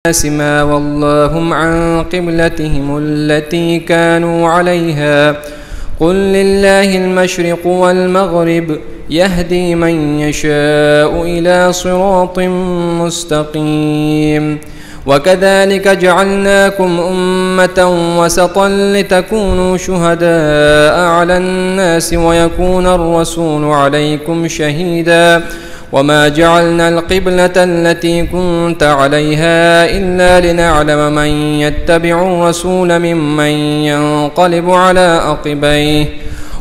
الناس ما ولاهم عن قبلتهم التي كانوا عليها قل لله المشرق والمغرب يهدي من يشاء إلى صراط مستقيم. وكذلك جعلناكم أمة وسطا لتكونوا شهداء على الناس ويكون الرسول عليكم شهيدا وما جعلنا القبلة التي كنت عليها إلا لنعلم من يتبع الرسول ممن ينقلب على عقبيه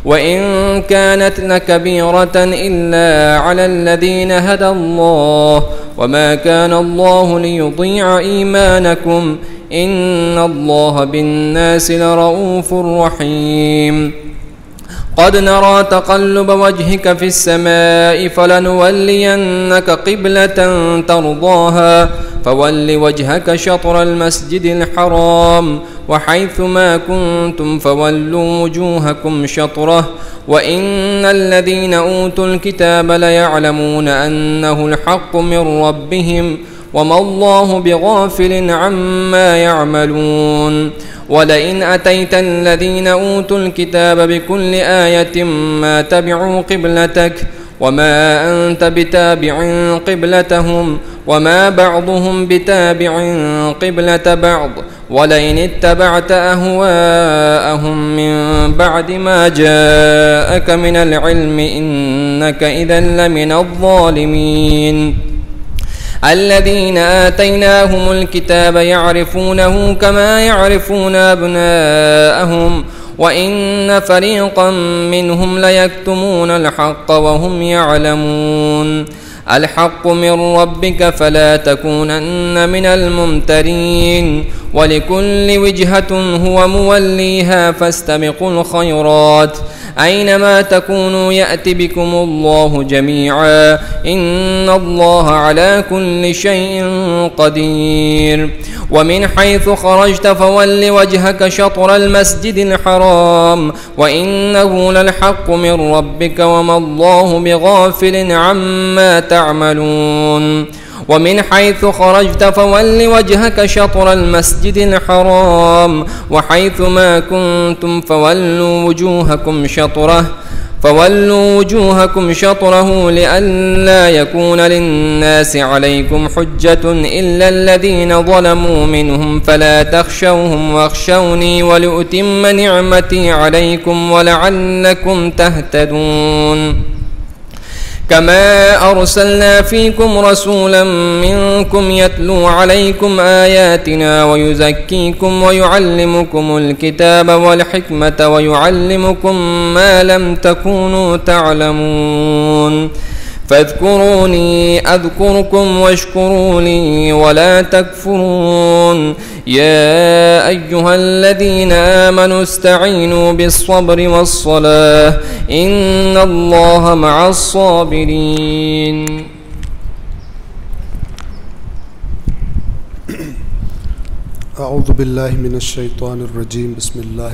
وإن كانت لكبيرة إلا على الذين هدى الله وما كان الله ليضيع إيمانكم إن الله بالناس لرؤوف رحيم. قد نرى تقلب وجهك في السماء فلنولينك قبلة ترضاها فول وجهك شطر المسجد الحرام وحيث ما كنتم فولوا وجوهكم شطره وإن الذين أوتوا الكتاب ليعلمون أنه الحق من ربهم وما الله بغافل عما يعملون. ولئن أتيت الذين أوتوا الكتاب بكل آية ما تبعوا قبلتك وما أنت بتابع قبلتهم وما بعضهم بتابع قبلة بعض ولئن اتبعت أهواءهم من بعد ما جاءك من العلم إنك إذا لمن الظالمين. الذين آتيناهم الكتاب يعرفونه كما يعرفون أبناءهم وإن فريقا منهم ليكتمون الحق وهم يعلمون. الحق من ربك فلا تكونن من الممترين ولكل وجهة هو موليها فاستبقوا الخيرات أينما تكونوا يأتي بكم الله جميعا إن الله على كل شيء قدير. ومن حيث خرجت فول وجهك شطر المسجد الحرام وإنه للحق من ربك وما الله بغافل عما تعملون. ومن حيث خرجت فول وجهك شطر المسجد الحرام وحيث ما كنتم فولوا وجوهكم شطره لئلا يكون للناس عليكم حجة إلا الذين ظلموا منهم فلا تخشوهم واخشوني ولأتم نعمتي عليكم ولعلكم تهتدون. كما أرسلنا فيكم رسولا منكم يتلو عليكم آياتنا ويزكيكم ويعلمكم الكتاب والحكمة ويعلمكم ما لم تكونوا تعلمون. فاذكروني أذكركم واشكروا لي ولا تكفرون. يا أيها الذين آمنوا استعينوا بالصبر والصلاة إن الله مع الصابرين. أعوذ بالله من الشيطان الرجيم بسم الله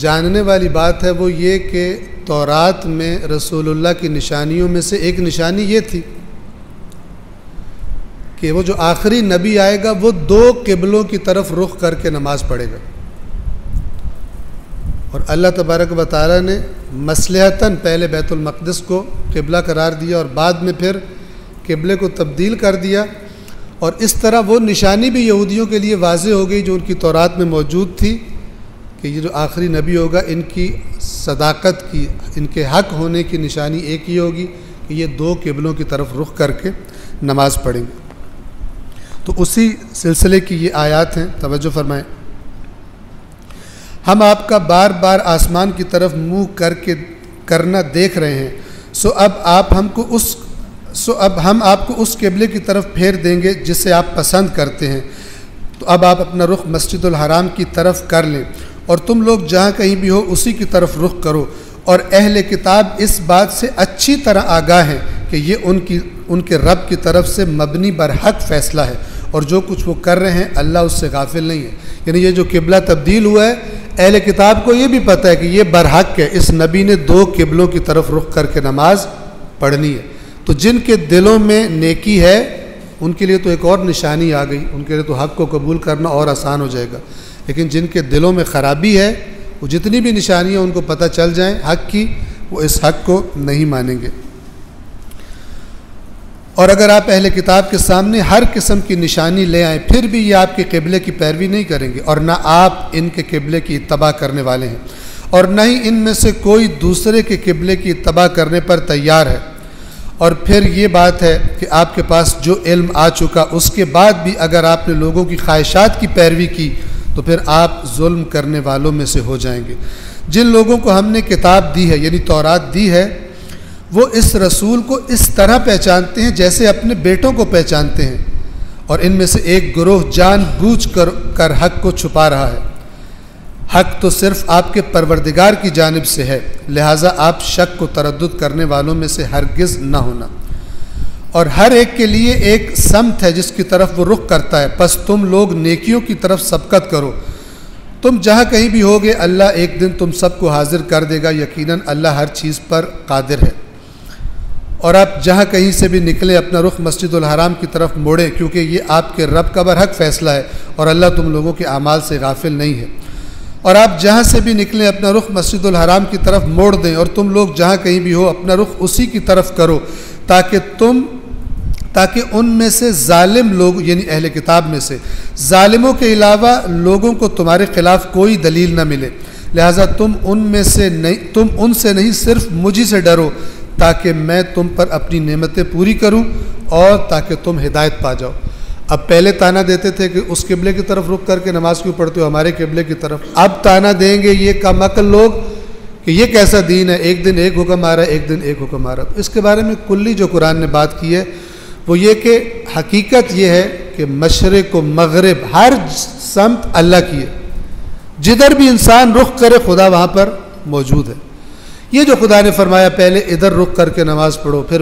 جاننے والی بات ہے وہ یہ کہ تورات میں رسول اللہ کی نشانیوں میں سے ایک نشانی یہ تھی کہ وہ جو آخری نبی آئے گا وہ 2 قبلوں کی طرف رخ کر کے نماز پڑھے گا، اور اللہ تبارک و تعالیٰ نے مصلحتاً پہلے بیت المقدس کو قبلہ قرار دیا اور بعد میں پھر قبلے کو تبدیل کر دیا، اور اس طرح وہ نشانی بھی یہودیوں کے لیے واضح ہو گئی جو ان کی تورات میں موجود تھی کہ یہ جو آخری نبی ہوگا ان کی صداقت کی، ان کے حق ہونے کی نشانی ایک ہی ہوگی کہ یہ 2 قبلوں کی طرف رخ کر کے نماز پڑھیں گے۔ تو اسی سلسلے کی یہ آیات ہیں، توجہ فرمائیں۔ ہم آپ کا بار بار آسمان کی طرف منہ کرنا دیکھ رہے ہیں، سو اب ہم آپ کو اس قبلے کی طرف پھیر دیں گے جسے آپ پسند کرتے ہیں، تو اب آپ اپنا رخ مسجد الحرام کی طرف کر لیں، اور تم لوگ جہاں کہیں بھی ہو اسی کی طرف رخ کرو، اور اہل کتاب اس بات سے اچھی طرح آگاہ ہیں کہ یہ ان کے رب کی طرف سے مبنی بر حق فیصلہ ہے، اور جو کچھ وہ کر رہے ہیں اللہ اس سے غافل نہیں ہے۔ یعنی یہ جو قبلہ تبدیل ہوا ہے اہل کتاب کو یہ بھی پتہ ہے کہ یہ برحق ہے، اس نبی نے 2 قبلوں کی طرف رخ کر کے نماز پڑھنی ہے۔ تو جن کے دلوں میں نیکی ہے ان کے لیے تو ایک اور نشانی آ گئی، ان کے لیے تو حق کو قبول کرنا اور آسان ہو جائے گا، لیکن جن کے دلوں میں خرابی ہے وہ جتنی بھی نشانیاں ان کو پتہ چل جائیں حق کی، وہ اس حق کو نہیں مانیں گے۔ اور اگر آپ اہل کتاب کے سامنے ہر قسم کی نشانی لے آئیں پھر بھی یہ آپ کے قبلے کی پیروی نہیں کریں گے، اور نہ آپ ان کے قبلے کی اتباع کرنے والے ہیں، اور نہ ہی ان میں سے کوئی دوسرے کے قبلے کی اتباع کرنے پر تیار ہے۔ اور پھر یہ بات ہے کہ آپ کے پاس جو علم آ چکا اس کے بعد بھی اگر آپ نے لوگوں کی خواہشات کی پیروی کی تو پھر آپ ظلم کرنے والوں میں سے ہو جائیں گے۔ جن لوگوں کو ہم نے کتاب دی ہے یعنی تورات دی ہے وہ اس رسول کو اس طرح پہچانتے ہیں جیسے اپنے بیٹوں کو پہچانتے ہیں، اور ان میں سے ایک گروہ جان بوجھ کر حق کو چھپا رہا ہے۔ حق تو صرف آپ کے پروردگار کی جانب سے ہے، لہٰذا آپ شک کو تردد کرنے والوں میں سے ہرگز نہ ہونا۔ اور ہر ایک کے لیے ایک سمت ہے جس کی طرف وہ رخ کرتا ہے، پس تم لوگ نیکیوں کی طرف سبقت کرو۔ تم جہاں کہیں بھی ہوگے اللہ ایک دن تم سب کو حاضر کر دے گا، یقیناً اللہ ہر چیز پر قادر ہے۔ اور آپ جہاں کہیں سے بھی نکلیں اپنا رخ مسجد الحرام کی طرف موڑیں، کیونکہ یہ آپ کے رب کا برحق فیصلہ ہے اور اللہ تم لوگوں کے اعمال سے غافل نہیں ہے۔ اور آپ جہاں سے بھی نکلیں اپنا رخ مسجد الحرام کی طرف موڑ دیں، اور تم لوگ جہاں کہیں بھی ہو اپنا رخ اسی کی طرف کرو تاکہ ان میں سے ظالم لوگ یعنی اہل کتاب میں سے ظالموں کے علاوہ لوگوں کو تمہارے خلاف کوئی دلیل نہ ملے، لہٰذا تم ان سے نہیں صرف مجھی سے ڈرو تاکہ میں تم پر اپنی نعمتیں پوری کروں اور تاکہ تم ہدایت پا جاؤ۔ اب پہلے تانا دیتے تھے کہ اس قبلے کی طرف رخ کر کے نماز کیوں پڑھتے ہو، ہمارے قبلے کی طرف، اب تانا دیں گے یہ کم عقل لوگ کہ یہ کیسا دین ہے، ایک دن ایک حکم آ رہا ہے ایک دن ایک حکم آ رہا ہے۔ تو اس کے بارے میں کلی جو قرآن نے بات کی ہے وہ یہ کہ حقیقت یہ ہے کہ مشرق و مغرب ہر سمت اللہ کی ہے، جدھر بھی انسان رخ کرے خدا وہاں پر موجود ہے۔ یہ جو خدا نے فرمایا پہلے ادھر رخ کر کے نماز پڑھو پھر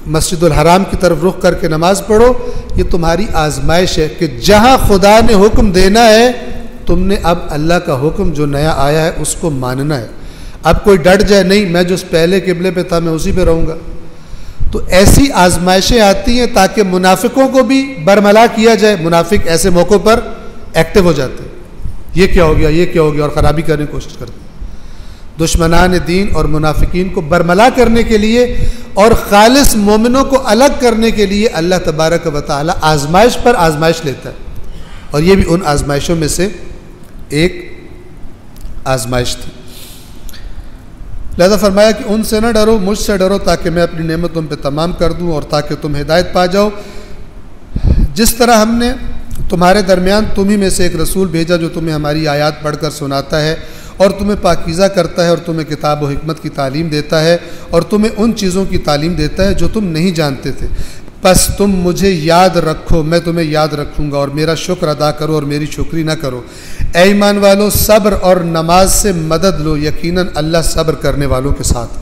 مسجد الحرام کی طرف رخ کر کے نماز پڑھو، یہ تمہاری آزمائش ہے کہ جہاں خدا نے حکم دینا ہے تم نے اب اللہ کا حکم جو نیا آیا ہے اس کو ماننا ہے۔ اب کوئی ڈٹ جائے نہیں میں جو پہلے قبلے پہ تھا میں اسی پہ رہوں گا، تو ایسی آزمائشیں آتی ہیں تاکہ منافقوں کو بھی برملا کیا جائے۔ منافق ایسے موقعوں پر ایکٹیو ہو جاتے ہیں، یہ کیا ہو گیا یہ کیا ہو گیا، اور خرابی کرنے کی کوشش کرتے ہیں۔ دشمنان دین اور منافقین کو برملا کرنے کے لیے اور خالص مومنوں کو الگ کرنے کے لیے اللہ تبارک و تعالی آزمائش پر آزمائش لیتا ہے، اور یہ بھی ان آزمائشوں میں سے ایک آزمائش تھی۔ لہذا فرمایا کہ ان سے نہ ڈرو مجھ سے ڈرو تاکہ میں اپنی نعمت تم پہ تمام کر دوں اور تاکہ تم ہدایت پا جاؤ۔ جس طرح ہم نے تمہارے درمیان تمہیں میں سے ایک رسول بھیجا جو تمہیں ہماری آیات پڑھ کر سناتا ہے اور تمہیں پاکیزہ کرتا ہے اور تمہیں کتاب و حکمت کی تعلیم دیتا ہے اور تمہیں ان چیزوں کی تعلیم دیتا ہے جو تم نہیں جانتے تھے، پس تم مجھے یاد رکھو میں تمہیں یاد رکھوں گا، اور میرا شکر ادا کرو اور میری شکری نہ کرو۔ اے ایمان والو صبر اور نماز سے مدد لو، یقیناً اللہ صبر کرنے والوں کے ساتھ۔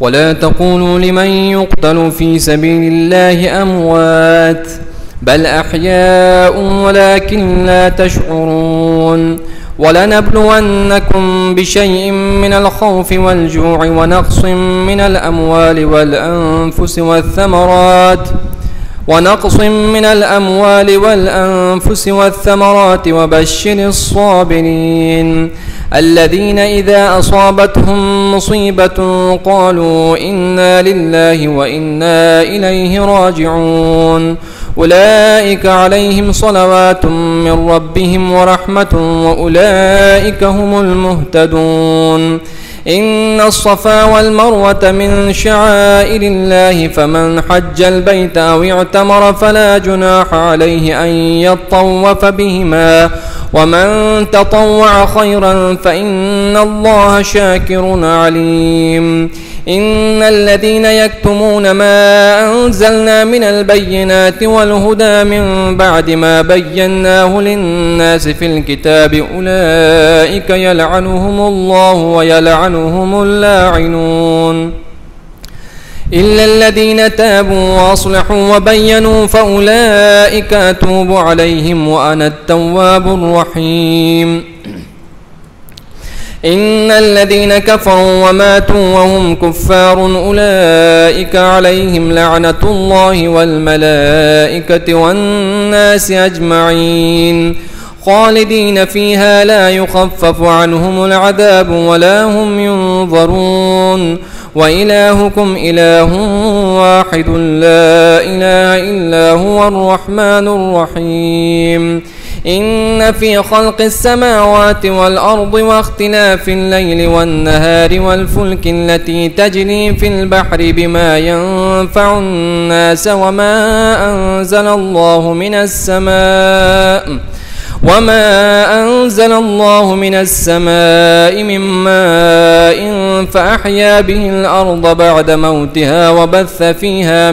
ولا تقولوا لمن يقتل في سبيل الله أموات بل أحياء ولكن لا تشعرون ولنبلونكم بشيء من الخوف والجوع ونقص من الأموال والأنفس والثمرات وبشر الصابرين الذين إذا أصابتهم مصيبة قالوا إنا لله وإنا إليه راجعون أولئك عليهم صلوات من ربهم ورحمة وأولئك هم المهتدون إن الصفا والمروة من شعائر الله فمن حج البيت أو اعتمر فلا جناح عليه أن يطوف بهما ومن تطوع خيرا فإن الله شاكر عليم إن الذين يكتمون ما أنزلنا من البينات والهدى من بعد ما بيناه للناس في الكتاب أولئك يلعنهم الله ويلعنهم اللاعنون إلا الذين تابوا وأصلحوا وبينوا فأولئك أتوب عليهم وأنا التواب الرحيم إن الذين كفروا وماتوا وهم كفار أولئك عليهم لعنة الله والملائكة والناس أجمعين خالدين فيها لا يخفف عنهم العذاب ولا هم ينظرون وإلهكم إله واحد لا إله إلا هو الرحمن الرحيم إن في خلق السماوات والأرض واختلاف الليل والنهار والفلك التي تجري في البحر بما ينفع الناس وما أنزل الله من السماء من ماء فأحيا به الأرض بعد موتها وبث فيها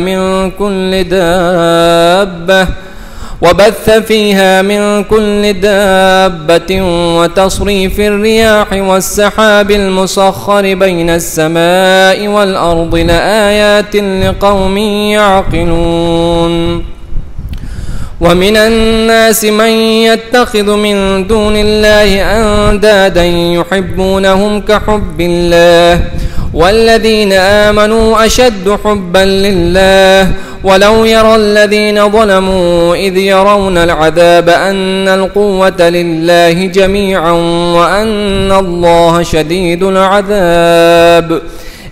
من كل دابة وتصريف الرياح والسحاب المسخر بين السماء والأرض لآيات لقوم يعقلون ومن الناس من يتخذ من دون الله أندادا يحبونهم كحب الله والذين آمنوا أشد حبا لله ولو يرى الذين ظلموا إذ يرون العذاب أن القوة لله جميعا وأن الله شديد العذاب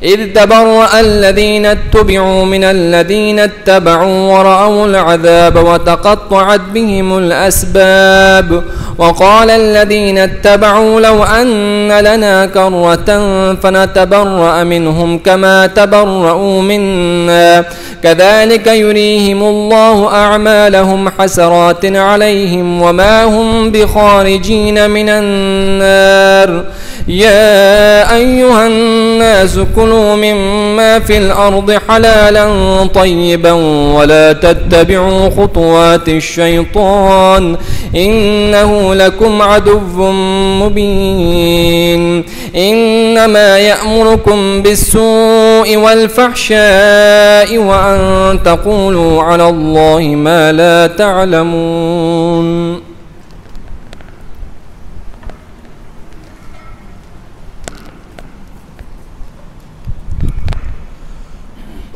إذ تبرأ الذين اتبعوا من الذين اتبعوا ورأوا العذاب وتقطعت بهم الأسباب وقال الذين اتبعوا لو أن لنا كرة فنتبرأ منهم كما تبرأوا منا كذلك يريهم الله أعمالهم حسرات عليهم وما هم بخارجين من النار يا أيها الناس كلوا مما في الأرض حلالا طيبا ولا تتبعوا خطوات الشيطان إنه لكم عدو مبين إنما يأمركم بالسوء والفحشاء وأن تقولوا على الله ما لا تعلمون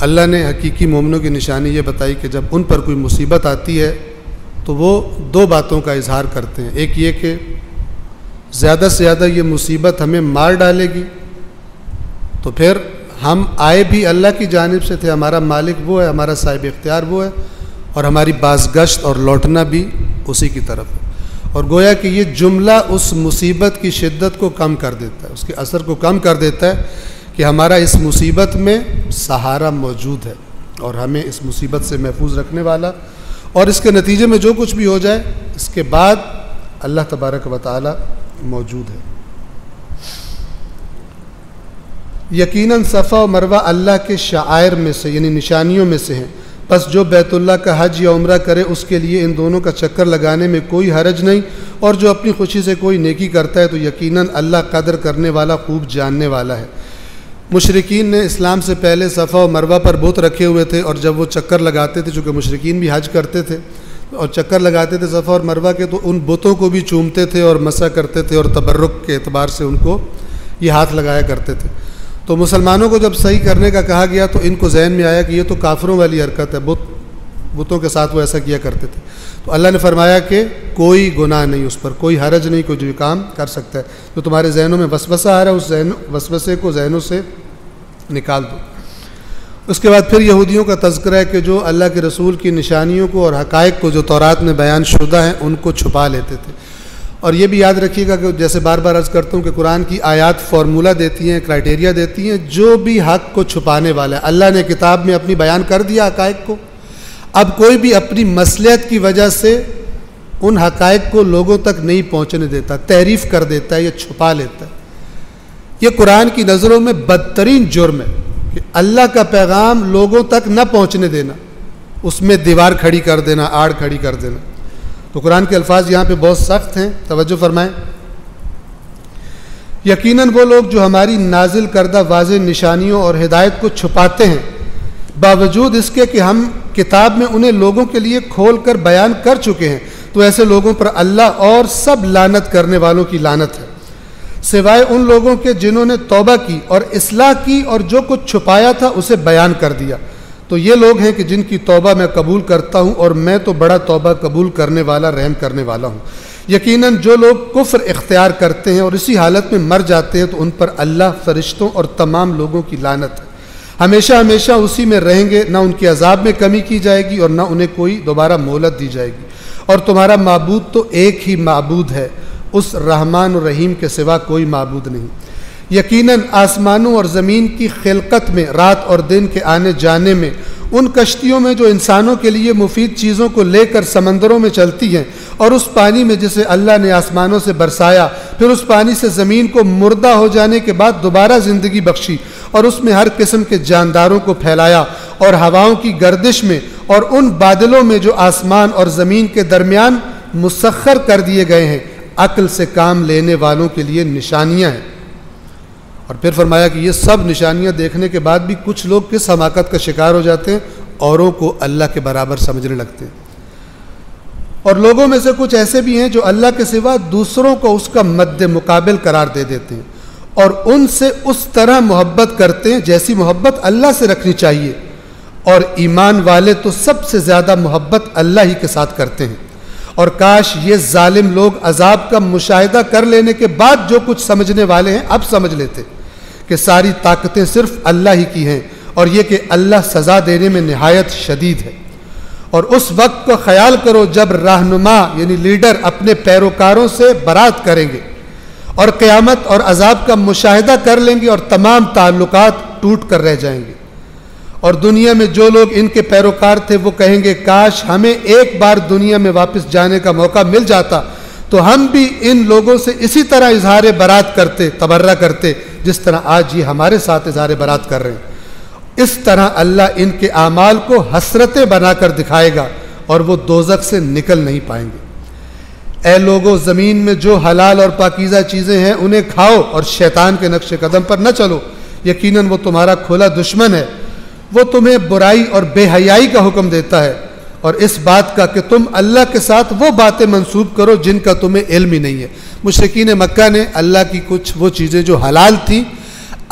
اللہ نے حقیقی مومنوں کی نشانی یہ بتائی کہ جب ان پر کوئی مصیبت آتی ہے تو وہ دو باتوں کا اظہار کرتے ہیں. ایک یہ کہ زیادہ سے زیادہ یہ مصیبت ہمیں مار ڈالے گی، تو پھر ہم آئے بھی اللہ کی جانب سے تھے، ہمارا مالک وہ ہے، ہمارا صاحب اختیار وہ ہے، اور ہماری بازگشت اور لوٹنا بھی اسی کی طرف ہے. اور گویا کہ یہ جملہ اس مصیبت کی شدت کو کم کر دیتا ہے، اس کے اثر کو کم کر دیتا ہے کہ ہمارا اس مصیبت میں سہارا موجود ہے اور ہمیں اس مصیبت سے محفوظ رکھنے والا، اور اس کے نتیجے میں جو کچھ بھی ہو جائے اس کے بعد اللہ تبارک و تعالی موجود ہے. یقیناً صفا و مروہ اللہ کے شعائر میں سے یعنی نشانیوں میں سے ہیں، بس جو بیت اللہ کا حج یا عمرہ کرے اس کے لیے ان دونوں کا چکر لگانے میں کوئی حرج نہیں، اور جو اپنی خوشی سے کوئی نیکی کرتا ہے تو یقیناً اللہ قدر کرنے والا خوب جاننے والا ہے. مشرکین نے اسلام سے پہلے صفا و مروہ پر بت رکھے ہوئے تھے، اور جب وہ چکر لگاتے تھے، چونکہ مشرکین بھی حج کرتے تھے اور چکر لگاتے تھے صفا اور مروہ کے، تو ان بتوں کو بھی چومتے تھے اور مسح کرتے تھے، اور تبرک کے اعتبار سے ان کو یہ ہاتھ لگایا کرتے تھے. تو مسلمانوں کو جب صحیح کرنے کا کہا گیا تو ان کو ذہن میں آیا کہ یہ تو کافروں والی حرکت ہے، بتوں کے ساتھ وہ ایسا کیا کرتے تھے. تو اللہ نے فرمایا کہ کوئی گناہ نہیں، اس پر کوئی حرج نہیں، کوئی جو کام کر سکتا ہے. جو تمہارے ذہنوں میں وسوسہ آ رہا ہے اس وسوسے کو ذہنوں سے نکال دو. اس کے بعد پھر یہودیوں کا تذکرہ ہے کہ جو اللہ کے رسول کی نشانیوں کو اور حقائق کو جو تورات میں بیان شدہ ہیں ان کو چھپا لیتے تھے. اور یہ بھی یاد رکھیے گا کہ جیسے بار بار عرض کرتا ہوں کہ قرآن کی آیات فارمولہ دیتی ہیں، کرائٹیریا دیتی ہیں، جو بھی حق کو چھپانے والا ہے. اللہ نے کتاب میں اپنی بیان کر دیا حقائق کو، اب کوئی بھی اپنی مصلحت کی وجہ سے ان حقائق کو لوگوں تک نہیں پہنچنے دیتا، تحریف کر دیتا ہے یا چھپا لیتا ہے. یہ قرآن کی نظروں میں بدترین جرم ہے کہ اللہ کا پیغام لوگوں تک نہ پہنچنے دینا، اس میں دیوار کھڑی کر دینا، آڑ کھڑی کر دینا. تو قرآن کے الفاظ یہاں پہ بہت سخت ہیں، توجہ فرمائیں. یقیناً وہ لوگ جو ہماری نازل کردہ واضح نشانیوں اور ہدایت کو چھپاتے ہیں باوجود اس کے کہ ہم کتاب میں انہیں لوگوں کے لیے کھول کر بیان کر چکے ہیں، تو ایسے لوگوں پر اللہ اور سب لعنت کرنے والوں کی لعنت ہے، سوائے ان لوگوں کے جنہوں نے توبہ کی اور اصلاح کی اور جو کچھ چھپایا تھا اسے بیان کر دیا. تو یہ لوگ ہیں کہ جن کی توبہ میں قبول کرتا ہوں، اور میں تو بڑا توبہ قبول کرنے والا، رحم کرنے والا ہوں. یقیناً جو لوگ کفر اختیار کرتے ہیں اور اسی حالت میں مر جاتے ہیں تو ان پر اللہ، فرشتوں اور تمام لوگوں کی لعنت ہے. ہمیشہ ہمیشہ اسی میں رہیں گے، نہ ان کے عذاب میں کمی کی جائے گی اور نہ انہیں کوئی دوبارہ مہلت دی جائے گی. اور تمہارا معبود تو ایک ہی معبود ہے، اس رحمان و رحیم کے سوا کوئی معبود نہیں. یقیناً آسمانوں اور زمین کی خلقت میں، رات اور دن کے آنے جانے میں، ان کشتیوں میں جو انسانوں کے لیے مفید چیزوں کو لے کر سمندروں میں چلتی ہیں، اور اس پانی میں جسے اللہ نے آسمانوں سے برسایا، پھر اس پانی سے زمین کو مردہ ہو جانے کے بعد دوبارہ زندگی بخشی، اور اس میں ہر قسم کے جانداروں کو پھیلایا، اور ہواؤں کی گردش میں اور ان بادلوں میں جو آسمان اور زمین کے درمیان مسخر کر دیے گئے ہیں، عقل سے کام لینے والوں کے لیے نشانیاں ہیں. اور پھر فرمایا کہ یہ سب نشانیاں دیکھنے کے بعد بھی کچھ لوگ کس حماقت کا شکار ہو جاتے ہیں، اوروں کو اللہ کے برابر سمجھنے لگتے ہیں. اور لوگوں میں سے کچھ ایسے بھی ہیں جو اللہ کے سوا دوسروں کو اس کا مد مقابل قرار دے دیتے ہیں، اور ان سے اس طرح محبت کرتے ہیں جیسی محبت اللہ سے رکھنی چاہیے. اور ایمان والے تو سب سے زیادہ محبت اللہ ہی کے ساتھ کرتے ہیں. اور کاش یہ ظالم لوگ عذاب کا مشاہدہ کر لینے کے بعد جو کچھ سمجھنے والے ہیں اب سمجھ لیتے کہ ساری طاقتیں صرف اللہ ہی کی ہیں، اور یہ کہ اللہ سزا دینے میں نہایت شدید ہے. اور اس وقت کو خیال کرو جب رہنما یعنی لیڈر اپنے پیروکاروں سے برات کریں گے اور قیامت اور عذاب کا مشاہدہ کر لیں گے، اور تمام تعلقات ٹوٹ کر رہ جائیں گے. اور دنیا میں جو لوگ ان کے پیروکار تھے وہ کہیں گے کاش ہمیں ایک بار دنیا میں واپس جانے کا موقع مل جاتا تو ہم بھی ان لوگوں سے اسی طرح اظہار برات کرتے، تبرہ کرتے جس طرح آج یہ ہمارے ساتھ اظہار برات کر رہے ہیں. اس طرح اللہ ان کے اعمال کو حسرتیں بنا کر دکھائے گا اور وہ دوزخ سے نکل نہیں پائیں گے. اے لوگو، زمین میں جو حلال اور پاکیزہ چیزیں ہیں انہیں کھاؤ اور شیطان کے نقش قدم پر نہ چلو، یقیناً وہ تمہارا کھلا دشمن ہے. وہ تمہیں برائی اور بے حیائی کا حکم دیتا ہے اور اس بات کا کہ تم اللہ کے ساتھ وہ باتیں منسوب کرو جن کا تمہیں علم ہی نہیں ہے. مشرکین مکہ نے اللہ کی کچھ وہ چیزیں جو حلال تھیں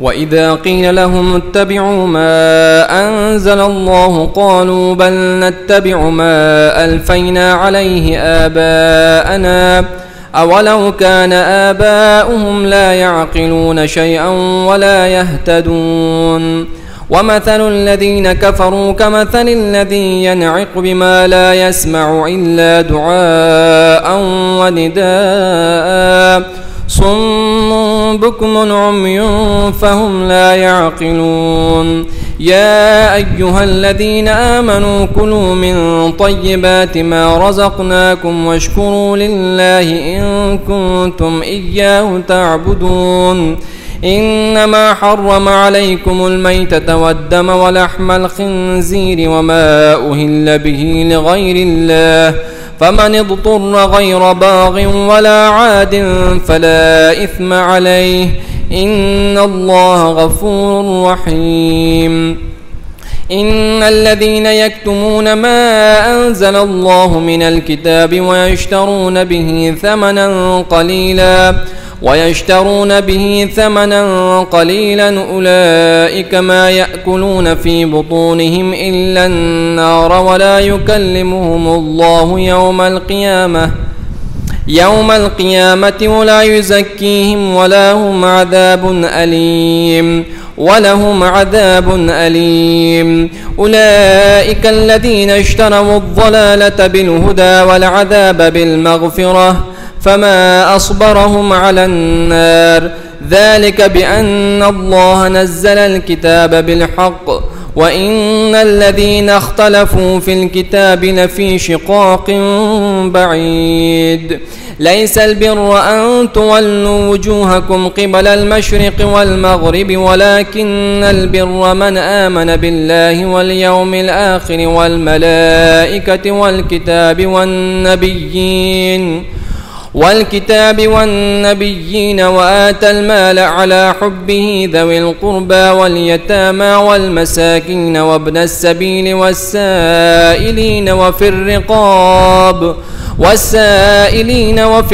وإذا قيل لهم اتبعوا ما أنزل الله قالوا بل نتبع ما ألفينا عليه آباءنا أولو كان آباؤهم لا يعقلون شيئا ولا يهتدون ومثل الذين كفروا كمثل الذي ينعق بما لا يسمع إلا دعاء ونداء صم بكم عمي فهم لا يعقلون يا أيها الذين آمنوا كلوا من طيبات ما رزقناكم واشكروا لله إن كنتم إياه تعبدون إنما حرم عليكم الميتة والدم ولحم الخنزير وما أهل به لغير الله فمن اضطر غير باغ ولا عاد فلا إثم عليه إن الله غفور رحيم إن الذين يكتمون ما أنزل الله من الكتاب ويشترون به ثمنا قليلا أولئك ما يأكلون في بطونهم إلا النار ولا يكلمهم الله يوم القيامة ولا يزكيهم ولهم عذاب أليم أولئك الذين اشتروا الضلالة بالهدى والعذاب بالمغفرة فما أصبرهم على النار ذلك بأن الله نزل الكتاب بالحق وإن الذين اختلفوا في الكتاب لفي شقاق بعيد ليس البر أن تولوا وجوهكم قبل المشرق والمغرب ولكن البر من آمن بالله واليوم الآخر والملائكة والكتاب والنبيين وآتى المال على حبه ذوي القربى واليتامى والمساكين وابن السبيل والسائلين وفي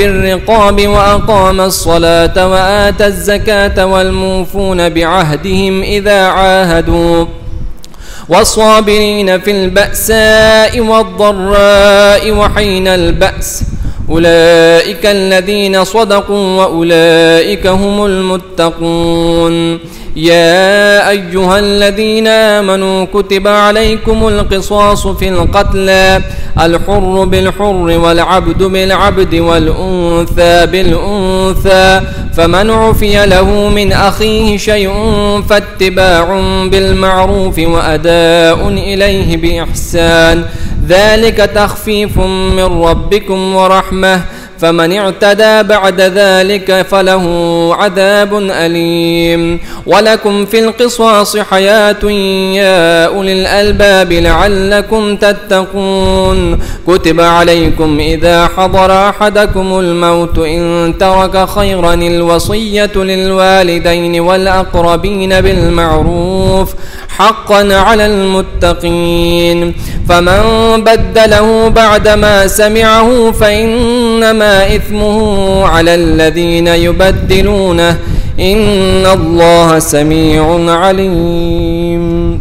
الرقاب وأقام الصلاة وآتى الزكاة والموفون بعهدهم إذا عاهدوا والصابرين في البأساء والضراء وحين البأس أولئك الذين صدقوا وأولئك هم المتقون يا أيها الذين آمنوا كتب عليكم القصاص في القتلى الحر بالحر والعبد بالعبد والأنثى بالأنثى فمن عفي له من أخيه شيء فاتباع بالمعروف وأداء إليه بإحسان ذلك تخفيف من ربكم ورحمة فمن اعتدى بعد ذلك فله عذاب أليم ولكم في القصاص حياة يا أولي الألباب لعلكم تتقون كتب عليكم إذا حضر أحدكم الموت إن ترك خيرا الوصية للوالدين والأقربين بالمعروف حقا على المتقين فمن بدله بعدما سمعه فإنما إثمه على الذين يبدلونه إن الله سميع عليم.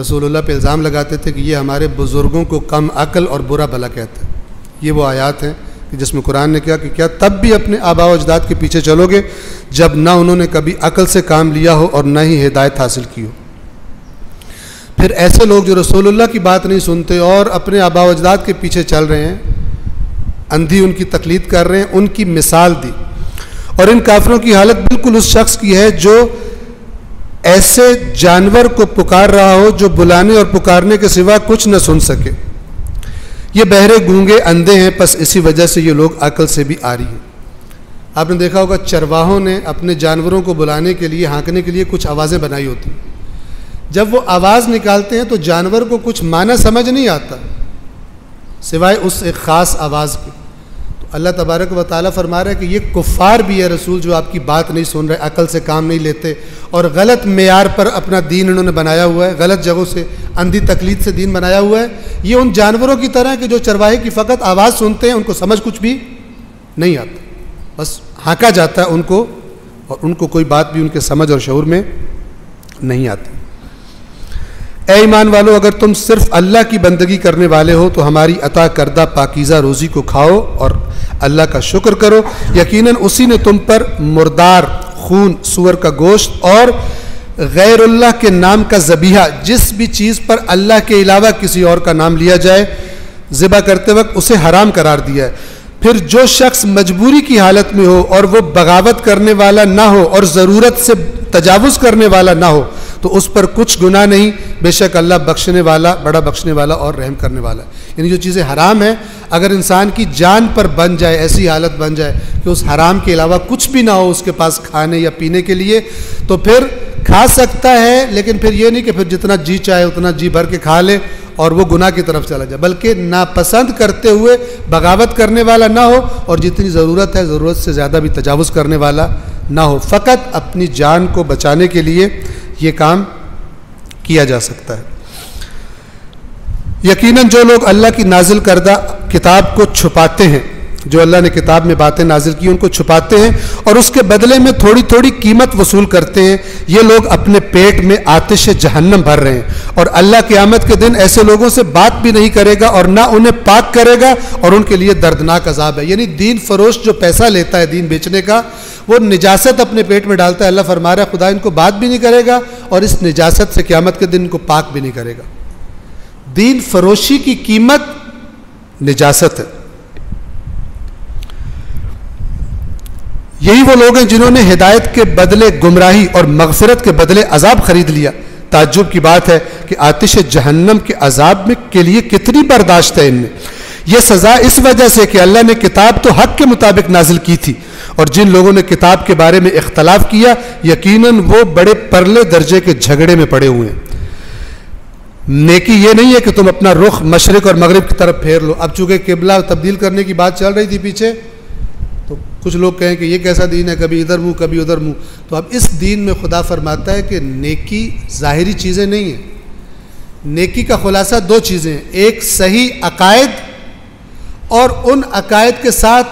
رسول اللہ پہ الزام لگاتے تھے کہ یہ ہمارے بزرگوں کو کم عقل اور برا بھلا کہتے ہیں۔ یہ وہ آیات ہیں کہ جس میں قرآن نے کہا کہ کیا تب بھی اپنے آباء و اجداد کے پیچھے چلو گے جب نہ انہوں نے کبھی عقل سے کام لیا ہو اور نہ ہی ہدایت حاصل کی ہو۔ پھر ایسے لوگ جو رسول اللہ کی بات نہیں سنتے اور اپنے آباء و اجداد کے پیچھے چل رہے ہیں، اندھی ان کی تقلید کر رہے ہیں، ان کی مثال دی۔ اور ان کافروں کی حالت بالکل اس شخص کی ہے جو ایسے جانور کو پکار رہا ہو جو بلانے اور پکارنے کے سوا کچھ نہ سن سکے۔ یہ بہرے گونگے اندھے ہیں، پس اسی وجہ سے یہ لوگ عقل سے بھی آری ہیں۔ آپ نے دیکھا ہوگا چرواہوں نے اپنے جانوروں کو بلانے کے لیے، ہانکنے کے لیے کچھ آوازیں بنائی ہوتی ہیں۔ جب وہ آواز نکالتے ہیں تو جانور کو کچھ معنی سمجھ نہیں آتا سوائے اس ایک خاص آواز کے۔ تو اللہ تبارک و تعالیٰ فرما رہا ہے کہ یہ کفار بھی ہے رسول جو آپ کی بات نہیں سن رہے، عقل سے کام نہیں لیتے اور غلط معیار پر اپنا دین انہوں نے بنایا ہوا ہے، غلط جگہوں سے اندھی تقلید سے دین بنایا ہوا ہے۔ یہ ان جانوروں کی طرح کہ جو چرواہے کی فقط آواز سنتے ہیں، ان کو سمجھ کچھ بھی نہیں آتا، بس ہانکا جاتا ہے ان کو، اور ان کو کوئی بات بھی ان کے سمجھ اور شعور میں نہیں آتی۔ اے ایمان والو، اگر تم صرف اللہ کی بندگی کرنے والے ہو تو ہماری عطا کردہ پاکیزہ روزی کو کھاؤ اور اللہ کا شکر کرو، یقیناً اسی نے تم پر مردار، خون، سور کا گوشت اور غیر اللہ کے نام کا ذبیحہ، جس بھی چیز پر اللہ کے علاوہ کسی اور کا نام لیا جائے، ذبح کرتے وقت اسے حرام قرار دیا ہے۔ پھر جو شخص مجبوری کی حالت میں ہو اور وہ بغاوت کرنے والا نہ ہو اور ضرورت سے تجاوز کرنے والا نہ ہو تو اس پر کچھ گناہ نہیں، بے شک اللہ بخشنے والا، بڑا بخشنے والا اور رحم کرنے والا ہے۔ یعنی جو چیزیں حرام ہیں، اگر انسان کی جان پر بن جائے، ایسی حالت بن جائے کہ اس حرام کے علاوہ کچھ بھی نہ ہو اس کے پاس کھانے یا پینے کے لیے، تو پھر کھا سکتا ہے، لیکن پھر یہ نہیں کہ پھر جتنا جی چاہے اتنا جی بھر کے کھا لے اور وہ گناہ کی طرف چلا جائے، بلکہ ناپسند کرتے ہوئے بغاوت کرنے والا نہ ہو اور جتنی ضرورت ہے ضرورت سے زیادہ بھی تجاوز کرنے والا نہ ہو۔ فقط اپنی جان کو بچانے کے لیے یہ کام کیا جا سکتا ہے۔ یقیناً جو لوگ اللہ کی نازل کردہ کتاب کو چھپاتے ہیں، جو اللہ نے کتاب میں باتیں نازل کی ان کو چھپاتے ہیں اور اس کے بدلے میں تھوڑی تھوڑی قیمت وصول کرتے ہیں، یہ لوگ اپنے پیٹ میں آتش جہنم بھر رہے ہیں، اور اللہ قیامت کے دن ایسے لوگوں سے بات بھی نہیں کرے گا اور نہ انہیں پاک کرے گا، اور ان کے لیے دردناک عذاب ہے۔ یعنی دین فروش جو پیسہ لیتا ہے دین بیچنے کا، وہ نجاست اپنے پیٹ میں ڈالتا ہے۔ اللہ فرما رہا ہے خدا ان کو بات بھی نہیں کرے گا اور اس نجاست سے قیامت کے دن ان کو پاک بھی نہیں کرے گا۔ دین فروشی کی قیمت نجاست ہے۔ یہی وہ لوگ ہیں جنہوں نے ہدایت کے بدلے گمراہی اور مغفرت کے بدلے عذاب خرید لیا۔ تعجب کی بات ہے کہ آتش جہنم کے عذاب میں کے لیے کتنی برداشت ہے ان میں۔ یہ سزا اس وجہ سے کہ اللہ نے کتاب تو حق کے مطابق نازل کی تھی، اور جن لوگوں نے کتاب کے بارے میں اختلاف کیا یقیناً وہ بڑے پرلے درجے کے جھگڑے میں پڑے ہوئے ہیں۔ نیکی یہ نہیں ہے کہ تم اپنا رخ مشرق اور مغرب کی طرف پھیر لو۔ اب چونکہ قبلہ تبدیل کرنے کی بات چل رہی تھی پیچھے، تو کچھ لوگ کہیں کہ یہ کیسا دین ہے، کبھی ادھر منہ کبھی ادھر منہ۔ تو اب اس دین میں خدا فرماتا ہے کہ نیکی ظاہری چیزیں نہیں ہیں، نیکی کا خلاصہ دو چیزیں ہیں، ایک صحیح عقائد اور ان عقائد کے ساتھ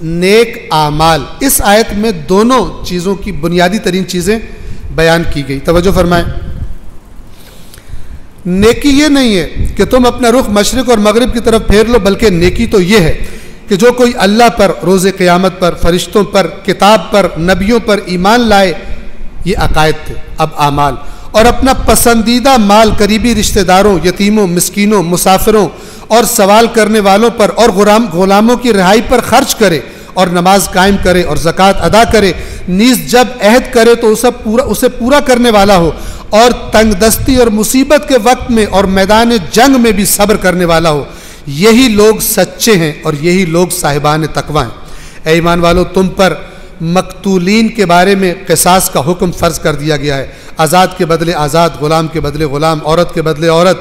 نیک اعمال۔ اس آیت میں دونوں چیزوں کی بنیادی ترین چیزیں بیان کی گئی۔ توجہ فرمائیں، نیکی یہ نہیں ہے کہ تم اپنا رخ مشرق اور مغرب کی طرف پھیر لو، بلکہ نیکی تو یہ ہے کہ جو کوئی اللہ پر، روز قیامت پر، فرشتوں پر، کتاب پر، نبیوں پر ایمان لائے، یہ عقائد تھے۔ اب اعمال، اور اپنا پسندیدہ مال قریبی رشتہ داروں، یتیموں، مسکینوں، مسافروں اور سوال کرنے والوں پر اور غلاموں کی رہائی پر خرچ کرے، اور نماز قائم کرے اور زکوٰۃ ادا کرے، نیز جب عہد کرے تو اسے پورا کرنے والا ہو، اور تنگ دستی اور مصیبت کے وقت میں اور میدان جنگ میں بھی صبر کرنے والا ہو۔ یہی لوگ سچے ہیں اور یہی لوگ صاحبان تقویٰ ہیں۔ اے ایمان والو، تم پر مقتولین کے بارے میں قصاص کا حکم فرض کر دیا گیا ہے، آزاد کے بدلے آزاد، غلام کے بدلے غلام، عورت کے بدلے عورت۔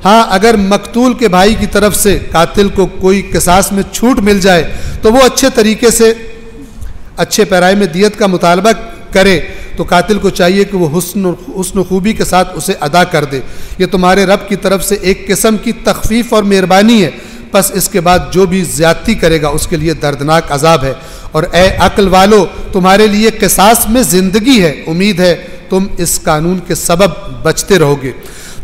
ہاں، اگر مقتول کے بھائی کی طرف سے قاتل کو کوئی قصاص میں چھوٹ مل جائے تو وہ اچھے طریقے سے اچھے پیرائی میں دیت کا مطالبہ کرے، تو قاتل کو چاہیے کہ وہ حسن و خوبی کے ساتھ اسے ادا کر دے۔ یہ تمہارے رب کی طرف سے ایک قسم کی تخفیف اور مہربانی ہے، پس اس کے بعد جو بھی زیادتی کرے گا اس کے لیے دردناک عذاب ہے۔ اور اے عقل والو، تمہارے لیے قصاص میں زندگی ہے، امید ہے تم اس قانون کے سبب بچتے رہو گے۔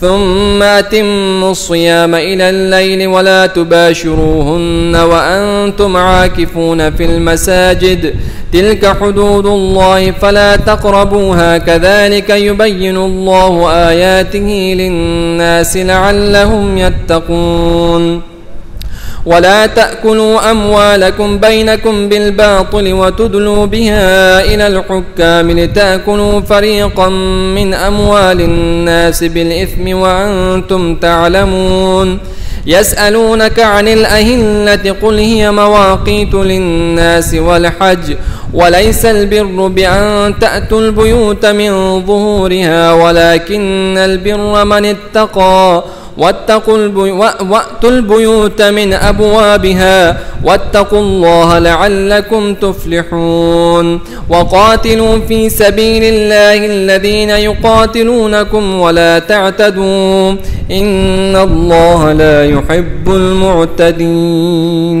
ثم أتموا الصيام إلى الليل ولا تباشروهن وأنتم عاكفون في المساجد تلك حدود الله فلا تقربوها كذلك يبين الله آياته للناس لعلهم يتقون. ولا تأكلوا أموالكم بينكم بالباطل وتدلوا بها إلى الحكام لتأكلوا فريقا من أموال الناس بالإثم وأنتم تعلمون. يسألونك عن الأهلة قل هي مواقيت للناس والحج وليس البر بأن تأتوا البيوت من ظهورها ولكن البر من اتقى وأتوا البيوت من أبوابها واتقوا الله لعلكم تفلحون. وقاتلوا في سبيل الله الذين يقاتلونكم ولا تعتدوا إن الله لا يحب المعتدين.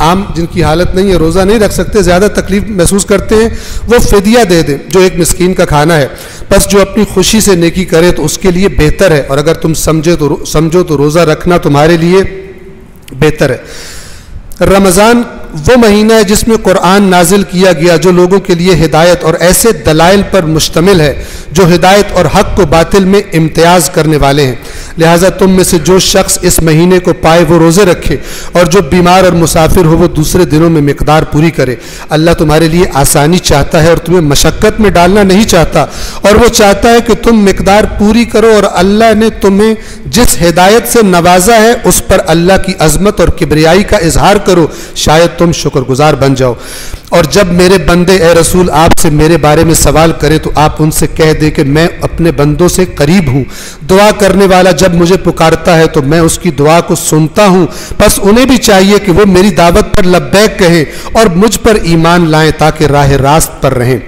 عام جن کی حالت نہیں ہے روزہ نہیں رکھ سکتے, زیادہ تکلیف محسوس کرتے ہیں, وہ فدیہ دے دیں جو ایک مسکین کا کھانا ہے. بس جو اپنی خوشی سے نیکی کرے تو اس کے لیے بہتر ہے, اور اگر تم سمجھو تو روزہ رکھنا تمہارے لیے بہتر ہے. رمضان وہ مہینہ ہے جس میں قرآن نازل کیا گیا جو لوگوں کے لیے ہدایت اور ایسے دلائل پر مشتمل ہے جو ہدایت اور حق کو باطل میں امتیاز کرنے والے ہیں. لہٰذا تم میں سے جو شخص اس مہینے کو پائے وہ روزے رکھے, اور جو بیمار اور مسافر ہو وہ دوسرے دنوں میں مقدار پوری کرے. اللہ تمہارے لیے آسانی چاہتا ہے اور تمہیں مشقت میں ڈالنا نہیں چاہتا, اور وہ چاہتا ہے کہ تم مقدار پوری کرو. اور اللہ نے تمہیں جس ہدایت سے نوازا ہے اس پر اللہ کی عظمت اور کبریائی کا اظہار کرو, شاید تم شکر گزار بن جاؤ. اور جب میرے بندے اے رسول آپ سے میرے بارے میں سوال کریں تو آپ ان سے کہہ دیں کہ میں اپنے بندوں سے قریب ہوں. دعا کرنے والا جب مجھے پکارتا ہے تو میں اس کی دعا کو سنتا ہوں. بس انہیں بھی چاہیے کہ وہ میری دعوت پر لبیک کہیں اور مجھ پر ایمان لائیں تاکہ راہ راست پر رہیں.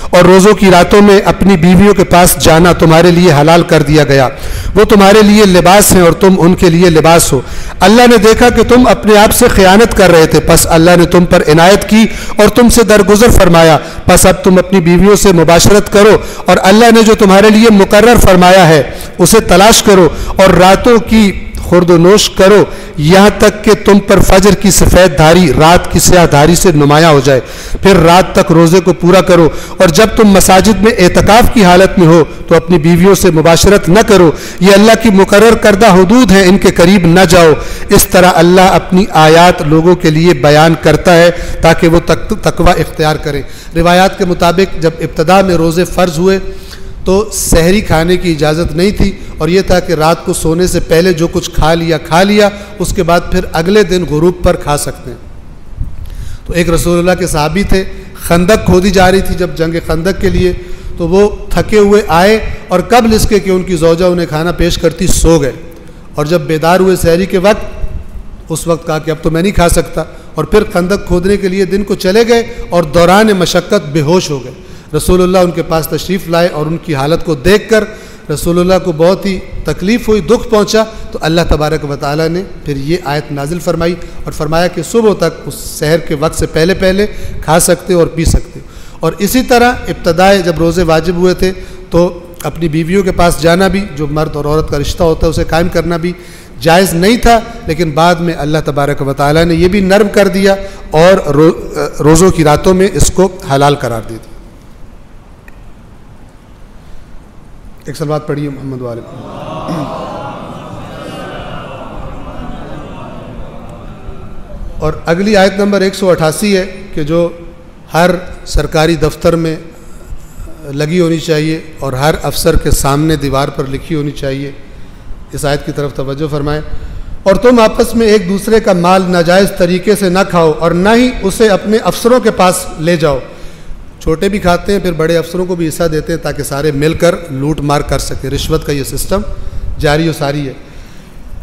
اور روزوں کی راتوں میں اپنی بیویوں کے پاس جانا تمہارے لیے حلال کر دیا گیا. وہ تمہارے لیے لباس ہیں اور تم ان کے لیے لباس ہو. اللہ نے دیکھا کہ تم اپنے آپ سے خیانت کر رہے تھے, پس اللہ نے تم پر عنایت کی اور تم سے درگزر فرمایا. پس اب تم اپنی بیویوں سے مباشرت کرو, اور اللہ نے جو تمہارے لیے مقرر فرمایا ہے اسے تلاش کرو, اور راتوں کی خورد و نوش کرو یہاں تک کہ تم پر فجر کی سفید دھاری رات کی سیاہ دھاری سے نمایاں ہو جائے. پھر رات تک روزے کو پورا کرو, اور جب تم مساجد میں اعتکاف کی حالت میں ہو تو اپنی بیویوں سے مباشرت نہ کرو. یہ اللہ کی مقرر کردہ حدود ہیں, ان کے قریب نہ جاؤ. اس طرح اللہ اپنی آیات لوگوں کے لیے بیان کرتا ہے تاکہ وہ تقوی اختیار کریں. روایات کے مطابق جب ابتدا میں روزے فرض ہوئے تو سحری کھانے کی اجازت نہیں تھی, اور یہ تھا کہ رات کو سونے سے پہلے جو کچھ کھا لیا, اس کے بعد پھر اگلے دن غروب پر کھا سکتے ہیں. تو ایک رسول اللہ کے صحابی تھے, خندق کھودی جا رہی تھی جب جنگ خندق کے لیے, تو وہ تھکے ہوئے آئے اور قبل اس کے کہ ان کی زوجہ انہیں کھانا پیش کرتی سو گئے, اور جب بیدار ہوئے سحری کے وقت اس وقت کہا کہ اب تو میں نہیں کھا سکتا, اور پھر خندق کھودنے کے لیے دن کو چلے گئے اور دوران مشقت بے ہوش ہو گئے. رسول اللہ ان کے پاس تشریف لائے اور ان کی حالت کو دیکھ کر رسول اللہ کو بہت ہی تکلیف ہوئی, دکھ پہنچا. تو اللہ تبارک و تعالیٰ نے پھر یہ آیت نازل فرمائی اور فرمایا کہ صبح تک اس سحر کے وقت سے پہلے پہلے کھا سکتے اور پی سکتے. اور اسی طرح ابتدائے جب روزے واجب ہوئے تھے تو اپنی بیویوں کے پاس جانا بھی, جو مرد اور عورت کا رشتہ ہوتا ہے اسے قائم کرنا بھی جائز نہیں تھا, لیکن بعد میں اللہ تبارک و تعالیٰ نے یہ بھی نرم کر دیا اور روزوں کی راتوں میں اس کو حلال قرار دے دیا. ایک صلوات پڑھیے محمد والے. اور اگلی آیت نمبر 188 ہے کہ جو ہر سرکاری دفتر میں لگی ہونی چاہیے اور ہر افسر کے سامنے دیوار پر لکھی ہونی چاہیے. اس آیت کی طرف توجہ فرمائیں. اور تم آپس میں ایک دوسرے کا مال ناجائز طریقے سے نہ کھاؤ اور نہ ہی اسے اپنے افسروں کے پاس لے جاؤ. چھوٹے بھی کھاتے ہیں پھر بڑے افسروں کو بھی حصہ دیتے ہیں تاکہ سارے مل کر لوٹ مار کر سکیں. رشوت کا یہ سسٹم جاری و ساری ہے.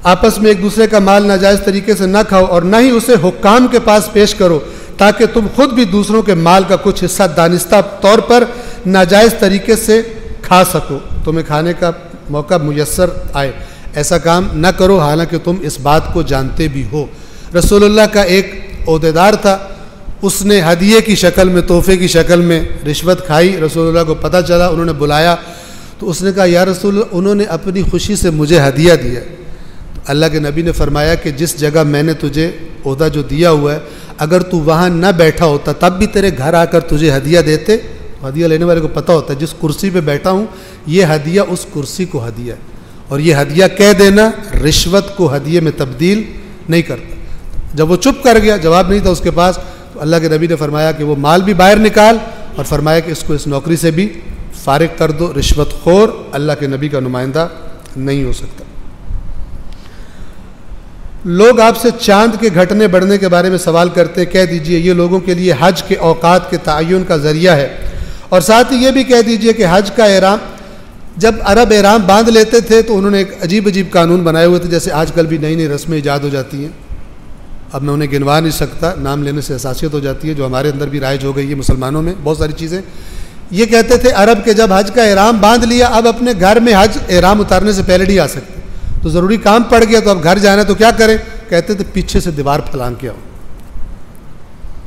آپس میں ایک دوسرے کا مال ناجائز طریقے سے نہ کھاؤ اور نہ ہی اسے حکام کے پاس پیش کرو تاکہ تم خود بھی دوسروں کے مال کا کچھ حصہ دانستہ طور پر ناجائز طریقے سے کھا سکو, تمہیں کھانے کا موقع میسر آئے. ایسا کام نہ کرو حالانکہ تم اس بات کو جانتے بھی ہو. رسول اللہ کا ایک عہدیدار تھا, اس نے ہدیے کی شکل میں, تحفے کی شکل میں رشوت کھائی. رسول اللہ کو پتہ چلا, انہوں نے بلایا تو اس نے کہا یا رسول اللہ انہوں نے اپنی خوشی سے مجھے ہدیہ دیا. تو اللہ کے نبی نے فرمایا کہ جس جگہ میں نے تجھے عہدہ جو دیا ہوا ہے اگر تو وہاں نہ بیٹھا ہوتا تب بھی تیرے گھر آ کر تجھے ہدیہ دیتے. ہدیہ لینے والے کو پتہ ہوتا ہے جس کرسی پہ بیٹھا ہوں یہ ہدیہ اس کرسی کو ہدیہ ہے, اور یہ ہدیہ کہہ دینا رشوت کو ہدیے میں تبدیل نہیں کرتا. جب وہ چپ کر گیا, جواب نہیں تھا اس کے پاس, تو اللہ کے نبی نے فرمایا کہ وہ مال بھی باہر نکال اور فرمایا کہ اس کو اس نوکری سے بھی فارغ کر دو. رشوت خور اللہ کے نبی کا نمائندہ نہیں ہو سکتا. لوگ آپ سے چاند کے گھٹنے بڑھنے کے بارے میں سوال کرتے, کہہ دیجئے یہ لوگوں کے لیے حج کے اوقات کے تعین کا ذریعہ ہے, اور ساتھ ہی یہ بھی کہہ دیجئے کہ حج کا احرام جب عرب احرام باندھ لیتے تھے تو انہوں نے ایک عجیب قانون بنائے ہوئے تھے, جیسے آج کل بھی نئی نئی رسمیں ایجاد ہو جاتی ہیں. اب میں انہیں گنوا نہیں سکتا, نام لینے سے حساسیت ہو جاتی ہے, جو ہمارے اندر بھی رائج ہو گئی ہے مسلمانوں میں بہت ساری چیزیں. یہ کہتے تھے عرب کے جب حج کا احرام باندھ لیا اب اپنے گھر میں حج احرام اتارنے سے پہلے نہیں آ سکتے, تو ضروری کام پڑ گیا تو اب گھر جانا ہے تو کیا کریں, کہتے تھے پیچھے سے دیوار پھلانگ کے آؤ.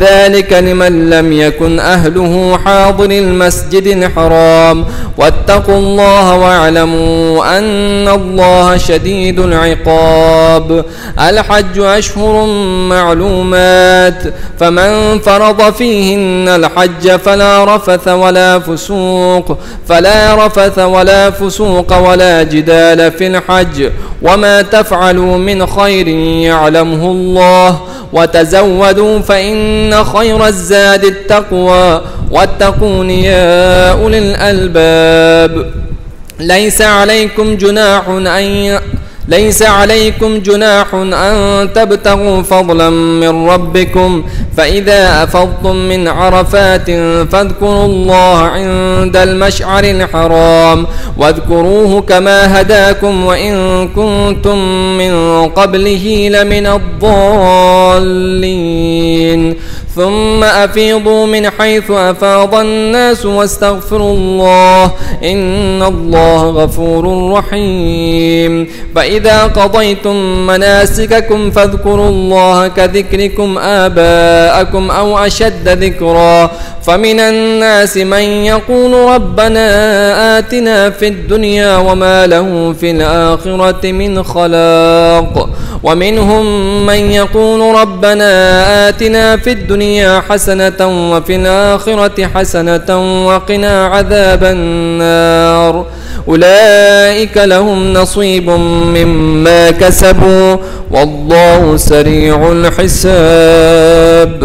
ذلك لمن لم يكن أهله حاضر المسجد الحرام واتقوا الله واعلموا أن الله شديد العقاب الحج أشهر معلومات فمن فرض فيهن الحج فلا رفث ولا فسوق ولا جدال في الحج وما تفعلوا من خير يعلمه الله وتزودوا فإن خير الزاد التقوى واتقون يا أولي الألباب ليس عليكم جناح أن تبتغوا فضلا من ربكم فإذا أفضتم من عرفات فاذكروا الله عند المشعر الحرام واذكروه كما هداكم وإن كنتم من قبله لمن الضالين ثم أفيضوا من حيث أفاض الناس واستغفروا الله إن الله غفور رحيم فإذا قضيتم مناسككم فاذكروا الله كذكركم آباءكم أو أشد ذكرا فمن الناس من يقول ربنا آتنا في الدنيا وما له في الآخرة من خلاق ومنهم من يقول ربنا آتنا في الدنيا حسنة وفي الآخرة حسنة وقنا عذاب النار أولئك لهم نصيب مما كسبوا والله سريع الحساب.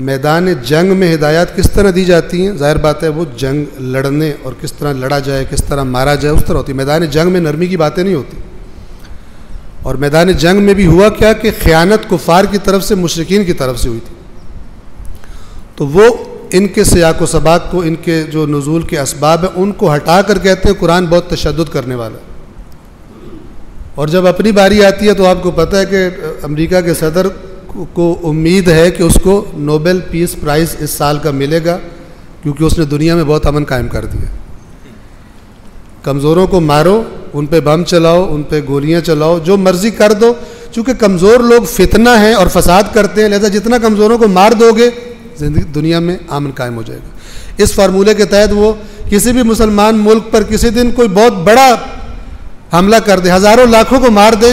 میدان جنگ میں ہدایات کس طرح دی جاتی ہیں؟ ظاہر بات ہے وہ جنگ لڑنے اور کس طرح لڑا جائے، کس طرح مارا جائے، اس طرح ہوتی ہے۔ میدان جنگ میں نرمی کی باتیں نہیں ہوتی۔ اور میدان جنگ میں بھی ہوا کیا کہ خیانت کفار کی طرف سے، مشرکین کی طرف سے ہوئی تھی۔ تو وہ ان کے سیاق و سباق کو، ان کے جو نزول کے اسباب ہیں ان کو ہٹا کر کہتے ہیں قرآن بہت تشدد کرنے والا ہے۔ اور جب اپنی باری آتی ہے تو آپ کو پتہ ہے کہ امریکہ کے صدر کو امید ہے کہ اس کو نوبل پیس پرائز اس سال کا ملے گا، کیونکہ اس نے دنیا میں بہت امن قائم کر دیا۔ کمزوروں کو مارو، ان پہ بم چلاؤ، ان پہ گولیاں چلاؤ، جو مرضی کر دو، چونکہ کمزور لوگ فتنہ ہیں اور فساد کرتے ہیں، لہذا جتنا کمزوروں کو مار دو گے زندگی دنیا میں امن قائم ہو جائے گا۔ اس فارمولے کے تحت وہ کسی بھی مسلمان ملک پر کسی دن کوئی بہت بڑا حملہ کر دے، ہزاروں لاکھوں کو مار دے،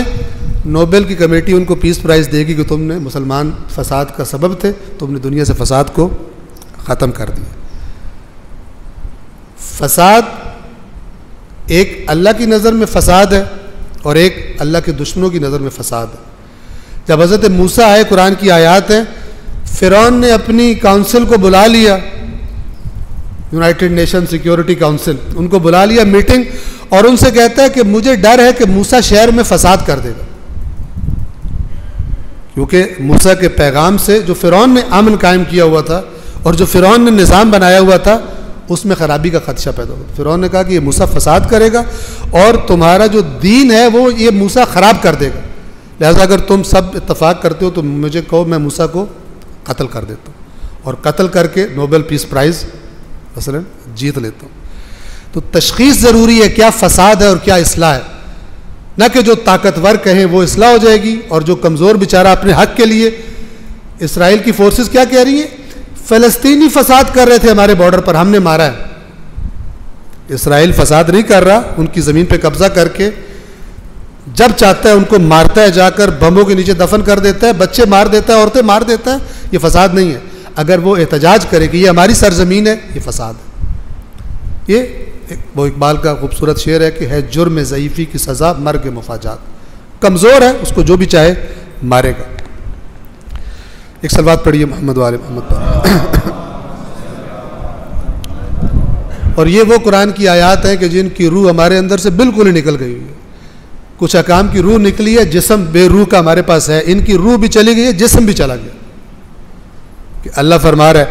نوبل کی کمیٹی ان کو پیس پرائز دے گی کہ تم نے مسلمان فساد کا سبب تھے، تم نے دنیا سے فساد کو ختم کر دیا۔ فساد ایک اللہ کی نظر میں فساد ہے اور ایک اللہ کے دشمنوں کی نظر میں فساد ہے۔ جب حضرت موسیٰ آئے، قرآن کی آیات ہیں، فرعون نے اپنی کاؤنسل کو بلا لیا، یونائٹڈ نیشن سیکیورٹی کاؤنسل، ان کو بلا لیا میٹنگ، اور ان سے کہتا ہے کہ مجھے ڈر ہے کہ موسیٰ شہر میں فساد کر دے گا، کیونکہ موسیٰ کے پیغام سے جو فرعون نے امن قائم کیا ہوا تھا اور جو فرعون نے نظام بنایا ہوا تھا اس میں خرابی کا خدشہ پیدا ہوا۔ فرعون نے کہا کہ یہ موسیٰ فساد کرے گا اور تمہارا جو دین ہے وہ یہ موسیٰ خراب کر دے گا، لہذا اگر تم سب اتفاق کرتے ہو تو مجھے کہو، میں موسیٰ کو قتل کر دیتا ہوں اور قتل کر کے نوبل پیس پرائز مثلا جیت لیتا ہوں۔ تو تشخیص ضروری ہے کیا فساد ہے اور کیا اصلاح ہے، نہ کہ جو طاقتور کہیں وہ اصلاح ہو جائے گی اور جو کمزور بیچارہ اپنے حق کے لیے۔ اسرائیل کی فورسز کیا کہہ رہی ہیں؟ فلسطینی فساد کر رہے تھے ہمارے بارڈر پر، ہم نے مارا ہے۔ اسرائیل فساد نہیں کر رہا، ان کی زمین پہ قبضہ کر کے جب چاہتا ہے ان کو مارتا ہے، جا کر بموں کے نیچے دفن کر دیتا ہے، بچے مار دیتا ہے، عورتیں مار دیتا ہے، یہ فساد نہیں ہے۔ اگر وہ احتجاج کرے کہ یہ ہماری سرزمین ہے، یہ فساد ہے۔ یہ وہ اقبال کا خوبصورت شعر ہے کہ ہے جرم ضعیفی کی سزا مرگ مفاجات، کمزور ہے اس کو جو بھی چاہے مارے گا۔ ایک صلوات پڑھیے محمد وآل محمد پر۔ اور یہ وہ قرآن کی آیات ہیں کہ جن کی روح ہمارے اندر سے بالکل ہی نکل گئی ہوئی ہے۔ کچھ احکام کی روح نکلی ہے، جسم بے روح کا ہمارے پاس ہے، ان کی روح بھی چلی گئی ہے، جسم بھی چلا گیا۔ کہ اللہ فرما رہا ہے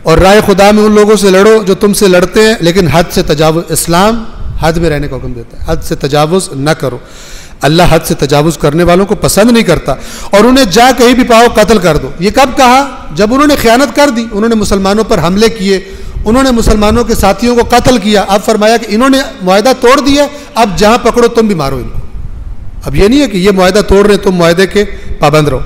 اور رائے خدا میں ان لوگوں سے لڑو جو تم سے لڑتے ہیں لیکن حد سے تجاوز، اسلام حد میں رہنے کا حکم دیتا ہے، حد سے تجاوز نہ کرو۔ اللہ حد سے تجاوز کرنے والوں کو پسند نہیں کرتا، اور انہیں جا کہیں بھی پاؤ قتل کر دو۔ یہ کب کہا؟ جب انہوں نے خیانت کر دی، انہوں نے مسلمانوں پر حملے کیے، انہوں نے مسلمانوں کے ساتھیوں کو قتل کیا۔ اب فرمایا کہ انہوں نے معاہدہ توڑ دیا، اب جہاں پکڑو تم بھی مارو ان کو۔ اب یہ نہیں ہے کہ یہ معاہدہ توڑ رہے تم معاہدے کے پابند رہو،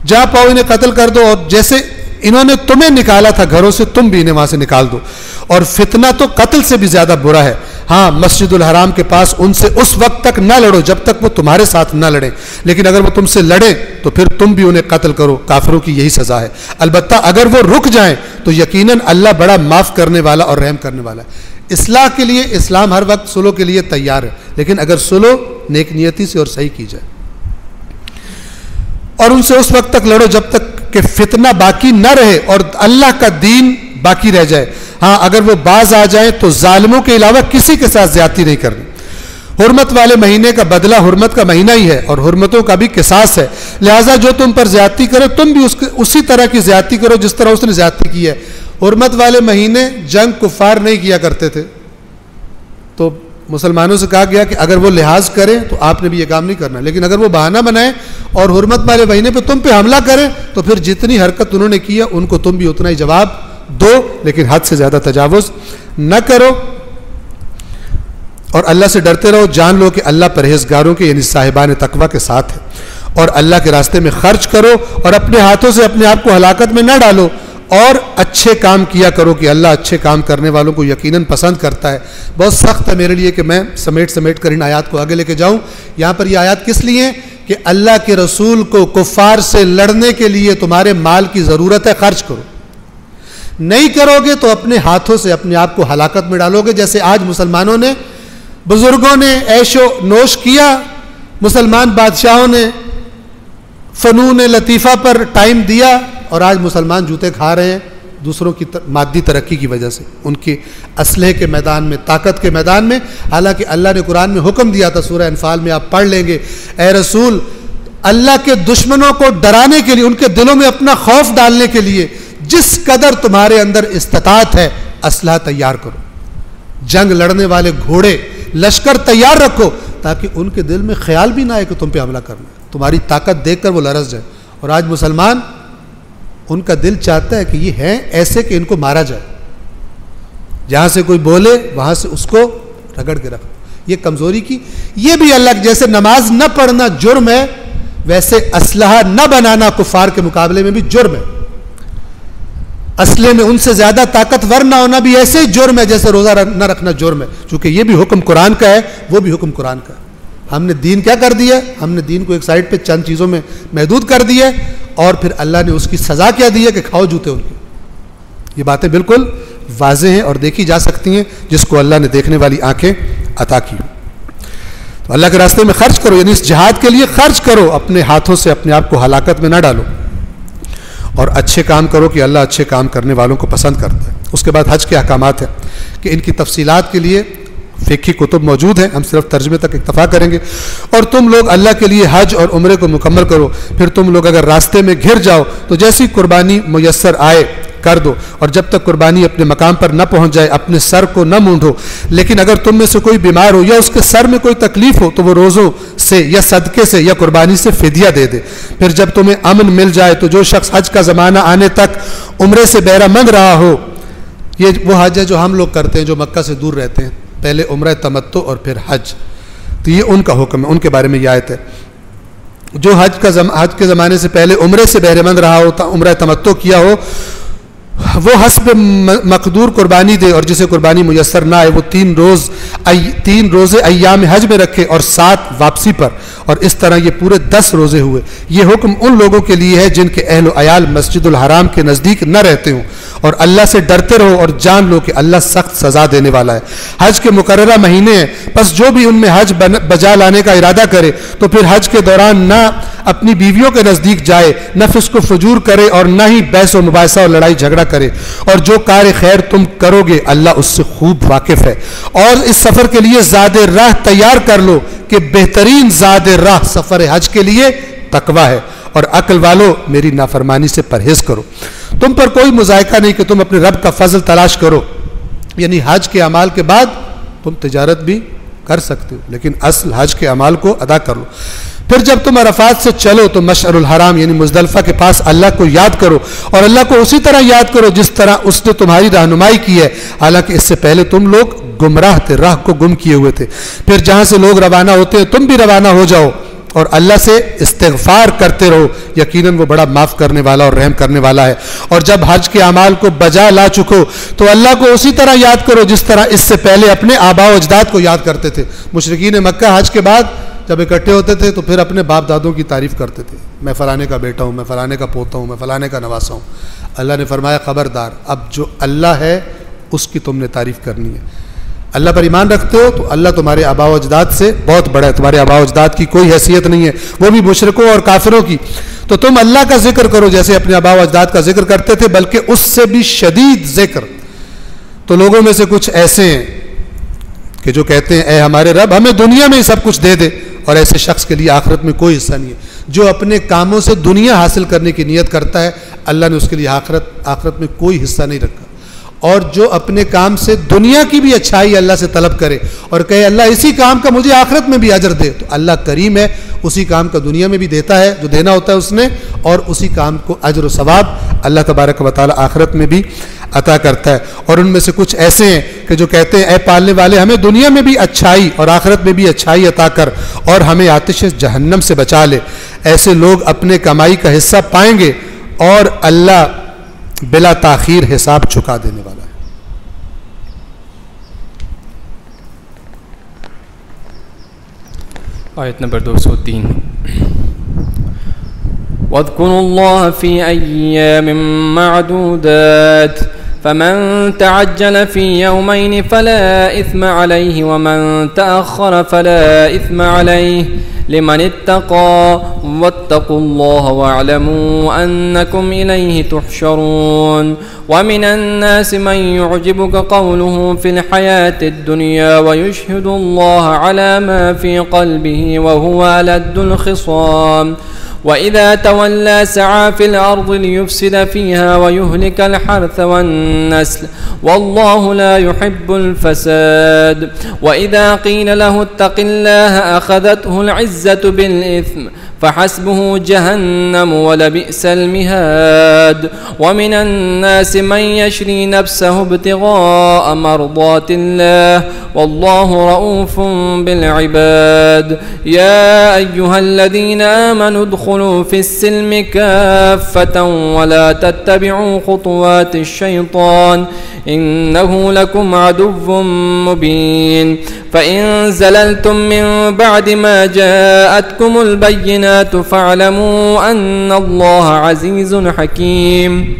جہاں پاؤ انہیں قتل کر دو، اور جیسے انہوں نے تمہیں نکالا تھا گھروں سے تم بھی انہیں وہاں سے نکال دو۔ اور فتنہ تو قتل سے بھی زیادہ برا ہے۔ ہاں، مسجد الحرام کے پاس ان سے اس وقت تک نہ لڑو جب تک وہ تمہارے ساتھ نہ لڑیں، لیکن اگر وہ تم سے لڑیں تو پھر تم بھی انہیں قتل کرو، کافروں کی یہی سزا ہے۔ البتہ اگر وہ رک جائیں تو یقیناً اللہ بڑا معاف کرنے والا اور رحم کرنے والا ہے۔ اصلاح کے لیے اسلام ہر وقت صلح کے لیے تیار ہے، لیکن اگر صلح نیک نیتی سے اور صحیح کی جائے۔ اور ان سے اس وقت تک لڑو جب تک کہ فتنہ باقی نہ رہے اور اللہ کا دین باقی رہ جائے۔ ہاں، اگر وہ باز آ جائیں تو ظالموں کے علاوہ کسی کے ساتھ زیادتی نہیں کرنی۔ حرمت والے مہینے کا بدلہ حرمت کا مہینہ ہی ہے اور حرمتوں کا بھی قصاص ہے، لہٰذا جو تم پر زیادتی کرے تم بھی اسی طرح کی زیادتی کرو جس طرح اس نے زیادتی کی ہے۔ حرمت والے مہینے جنگ کفار نہیں کیا کرتے تھے، تو مسلمانوں سے کہا گیا کہ اگر وہ لحاظ کریں تو آپ نے بھی یہ کام نہیں کرنا، لیکن اگر وہ بہانہ بنائیں اور حرمت والے مہینے پہ تم پہ حملہ کریں تو پھر جتنی حرکت انہوں نے کی ہے ان کو تم بھی اتنا ہی جواب دو، لیکن حد سے زیادہ تجاوز نہ کرو۔ اور اللہ سے ڈرتے رہو، جان لو کہ اللہ پرہیزگاروں کے یعنی صاحبان تقوی کے ساتھ ہے۔ اور اللہ کے راستے میں خرچ کرو اور اپنے ہاتھوں سے اپنے آپ کو ہلاکت میں نہ ڈالو، اور اچھے کام کیا کرو کہ اللہ اچھے کام کرنے والوں کو یقیناً پسند کرتا ہے۔ بہت سخت ہے میرے لیے کہ میں سمیٹ کر ان آیات کو آگے لے کے جاؤں۔ یہاں پر یہ آیات کس لیے ہیں کہ اللہ کے رسول کو کفار سے لڑنے کے لیے تمہارے مال کی ضرورت ہے، خرچ کرو۔ نہیں کرو گے تو اپنے ہاتھوں سے اپنے آپ کو ہلاکت میں ڈالو گے، جیسے آج مسلمانوں نے، بزرگوں نے عیش و نوش کیا، مسلمان بادشاہوں نے فنون لطیفہ پر ٹائم دیا، اور آج مسلمان جوتے کھا رہے ہیں دوسروں کی مادی ترقی کی وجہ سے، ان کے اسلحے کے میدان میں، طاقت کے میدان میں، حالانکہ اللہ نے قرآن میں حکم دیا تھا، سورہ انفال میں آپ پڑھ لیں گے، اے رسول اللہ کے دشمنوں کو ڈرانے کے لیے، ان کے دلوں میں اپنا خوف ڈالنے کے لیے جس قدر تمہارے اندر استطاعت ہے اسلحہ تیار کرو، جنگ لڑنے والے گھوڑے لشکر تیار رکھو، تاکہ ان کے دل میں خیال بھی نہ آئے کہ تم پہ حملہ کرنا ہے، تمہاری طاقت دیکھ کر وہ لرز جائے۔ اور آج مسلمان ان کا دل چاہتا ہے کہ یہ ہیں ایسے کہ ان کو مارا جائے، جہاں سے کوئی بولے وہاں سے اس کو رگڑ کے رکھو، یہ کمزوری کی، یہ بھی اللہ جیسے نماز نہ پڑھنا جرم ہے، ویسے اسلحہ نہ بنانا کفار کے مقابلے میں بھی جرم ہے، اسلحے میں ان سے زیادہ طاقتور نہ ہونا بھی ایسے ہی جرم ہے جیسے روزہ نہ رکھنا جرم ہے، چونکہ یہ بھی حکم قرآن کا ہے، وہ بھی حکم قرآن کا ہے۔ ہم نے دین کیا کر دیا؟ ہم نے دین کو ایک سائڈ پہ چند چیزوں میں محدود کر دیا، اور پھر اللہ نے اس کی سزا کیا دی ہے کہ کھاؤ جوتے ان کے۔ یہ باتیں بالکل واضح ہیں اور دیکھی جا سکتی ہیں، جس کو اللہ نے دیکھنے والی آنکھیں عطا کی۔ تو اللہ کے راستے میں خرچ کرو، یعنی اس جہاد کے لیے خرچ کرو، اپنے ہاتھوں سے اپنے آپ کو ہلاکت میں نہ ڈالو، اور اچھے کام کرو کہ اللہ اچھے کام کرنے والوں کو پسند کرتا ہے۔ اس کے بعد حج کے احکامات ہیں کہ ان کی تفصیلات کے لیے فقہی کتب موجود ہیں، ہم صرف ترجمے تک اکتفا کریں گے۔ اور تم لوگ اللہ کے لیے حج اور عمرے کو مکمل کرو، پھر تم لوگ اگر راستے میں گھر جاؤ تو جیسی قربانی میسر آئے کر دو، اور جب تک قربانی اپنے مقام پر نہ پہنچ جائے اپنے سر کو نہ مونڈو، لیکن اگر تم میں سے کوئی بیمار ہو یا اس کے سر میں کوئی تکلیف ہو تو وہ روزوں سے یا صدقے سے یا قربانی سے فدیہ دے دے۔ پھر جب تمہیں امن مل جائے تو جو شخص حج کا زمانہ آنے تک عمرے سے بہرہ مند رہا ہو، یہ وہ حج ہے جو ہم لوگ کرتے ہیں جو مکہ سے دور رہتے ہیں، پہلے عمرہ تمتع اور پھر حج، تو یہ ان کا حکم ہے، ان کے بارے میں یہ آیت ہے۔ جو حج کے زمانے سے پہلے عمرے سے بہرہ مند رہا ہو، عمرہ تمتع کیا ہو، وہ حسب مقدور قربانی دے، اور جسے قربانی میسر نہ آئے وہ 3 روزے ایام حج میں رکھے اور 7 واپسی پر، اور اس طرح یہ پورے 10 روزے ہوئے۔ یہ حکم ان لوگوں کے لیے ہے جن کے اہل و عیال مسجد الحرام کے نزدیک نہ رہتے ہوں، اور اللہ سے ڈرتے رہو اور جان لو کہ اللہ سخت سزا دینے والا ہے۔ حج کے مقررہ مہینے ہیں، پس جو بھی ان میں حج بجا لانے کا ارادہ کرے تو پھر حج کے دوران نہ اپنی بیویوں کے نزدیک جائے، نہ فسق و فجور کرے، اور نہ ہی بحث و مباحثہ اور لڑائی جھگڑا کرے، اور جو کار خیر تم کرو گے اللہ اس سے خوب واقف ہے۔ اور اس سفر کے لیے زاد راہ تیار کر لو کہ بہترین زاد راہ سفر حج کے لیے تقوی ہے، اور عقل والو میری نافرمانی سے پرہیز کرو۔ تم پر کوئی مذائقہ نہیں کہ تم اپنے رب کا فضل تلاش کرو، یعنی حج کے اعمال کے بعد تم تجارت بھی کر سکتے ہو، لیکن اصل حج کے اعمال کو ادا کر لو۔ پھر جب تم عرفات سے چلو تو مشعر الحرام یعنی مزدلفہ کے پاس اللہ کو یاد کرو، اور اللہ کو اسی طرح یاد کرو جس طرح اس نے تمہاری رہنمائی کی ہے، حالانکہ اس سے پہلے تم لوگ گمراہ تھے، راہ کو گم کیے ہوئے تھے۔ پھر جہاں سے لوگ روانہ ہوتے ہیں تم بھی روانہ ہو جاؤ، اور اللہ سے استغفار کرتے رہو، یقیناً وہ بڑا معاف کرنے والا اور رحم کرنے والا ہے۔ اور جب حج کے اعمال کو بجا لا چکو تو اللہ کو اسی طرح یاد کرو جس طرح اس سے پہلے اپنے آباء و اجداد کو یاد کرتے تھے۔ مشرکین مکہ حج کے بعد جب اکٹھے ہوتے تھے تو پھر اپنے باپ دادوں کی تعریف کرتے تھے، میں فلانے کا بیٹا ہوں، میں فلانے کا پوتا ہوں، میں فلانے کا نواسا ہوں۔ اللہ نے فرمایا خبردار، اب جو اللہ ہے اس کی تم نے تعریف کرنی ہے۔ اللہ پر ایمان رکھتے ہو تو اللہ تمہارے آباء و اجداد سے بہت بڑا ہے، تمہارے آباء و اجداد کی کوئی حیثیت نہیں ہے، وہ بھی مشرکوں اور کافروں کی۔ تو تم اللہ کا ذکر کرو جیسے اپنے آباء و اجداد کا ذکر کرتے تھے، بلکہ اس سے بھی شدید ذکر۔ تو لوگوں میں سے کچھ ایسے ہیں کہ جو کہتے ہیں اے ہمارے رب ہمیں دنیا میں ہی سب کچھ دے دے، اور ایسے شخص کے لیے آخرت میں کوئی حصہ نہیں ہے۔ جو اپنے کاموں سے دنیا حاصل کرنے کی نیت کرتا ہے اللہ نے اس کے لیے آخرت میں کوئی حصہ نہیں رکھا، اور جو اپنے کام سے دنیا کی بھی اچھائی اللہ سے طلب کرے اور کہے اللہ اسی کام کا مجھے آخرت میں بھی اجر دے، تو اللہ کریم ہے، اسی کام کا دنیا میں بھی دیتا ہے جو دینا ہوتا ہے اس نے، اور اسی کام کو اجر و ثواب اللہ تبارک و تعالی آخرت میں بھی عطا کرتا ہے۔ اور ان میں سے کچھ ایسے ہیں کہ جو کہتے ہیں اے پالنے والے ہمیں دنیا میں بھی اچھائی اور آخرت میں بھی اچھائی عطا کر، اور ہمیں آتش جہنم سے بچا لے۔ ایسے لوگ اپنے کمائی کا حصہ پائیں گے، اور اللہ بلا تاخیر حساب چکا دینے والا ہے۔ آیت نمبر 203 وَاذْكُرُوا اللَّهَ فِي أَيَّامٍ مَّعْدُودَاتٍ فَمَن تَعَجَّلَ فِي يَوْمَيْنِ فَلَا إِثْمَ عَلَيْهِ وَمَن تَأَخَّرَ فَلَا إِثْمَ عَلَيْهِ لمن اتقى واتقوا الله واعلموا أنكم إليه تحشرون ومن الناس من يعجبك قوله في الحياة الدنيا ويشهد الله على ما في قلبه وهو ألد الخصام وإذا تولى سعى في الأرض ليفسد فيها ويهلك الحرث والنسل والله لا يحب الفساد وإذا قيل له اتق الله أخذته العزة بالإثم فحسبه جهنم ولبئس المهاد ومن الناس من يشري نفسه ابتغاء مرضات الله والله رؤوف بالعباد يا أيها الذين آمنوا ادخلوا في السلم كافة ولا تتبعوا خطوات الشيطان إنه لكم عدو مبين فإن زللتم من بعد ما جاءتكم البينات فاعلموا أن الله عزيز حكيم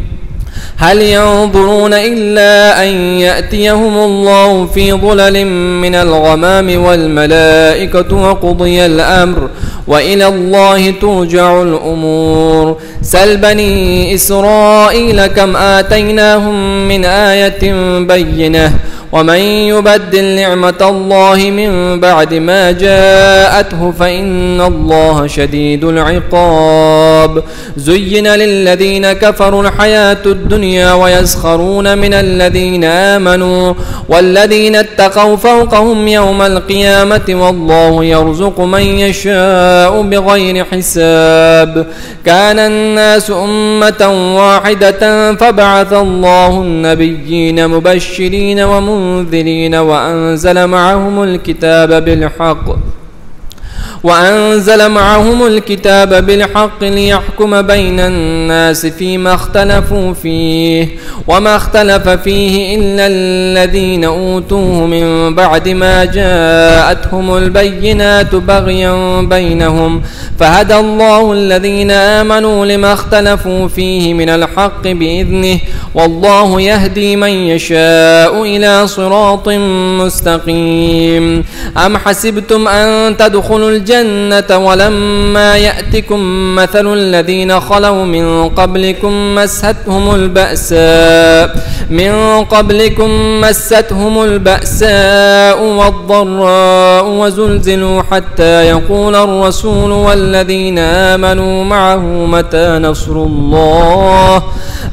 هل ينظرون إلا أن يأتيهم الله في ظلل من الغمام والملائكة وقضي الأمر وإلى الله ترجع الأمور سل بني إسرائيل كم آتيناهم من آية بينة ومن يبدل نعمة الله من بعد ما جاءته فإن الله شديد العقاب زين للذين كفروا الحياة الدنيا ويسخرون من الذين آمنوا والذين اتقوا فوقهم يوم القيامة والله يرزق من يشاء بغير حساب كان الناس أمة واحدة فبعث الله النبيين مبشرين ومنذرين وأنزل معهم الكتاب بالحق ليحكم بين الناس فيما اختلفوا فيه وما اختلف فيه إلا الذين أوتوه من بعد ما جاءتهم البينات بغيا بينهم فهدى الله الذين آمنوا لما اختلفوا فيه من الحق بإذنه والله يهدي من يشاء إلى صراط مستقيم أم حسبتم أن تدخلوا الجنة ولما يأتكم مثل الذين خلوا من قبلكم مستهم البأساء والضراء وزلزلوا حتى يقول الرسول والذين آمنوا معه متى نصر الله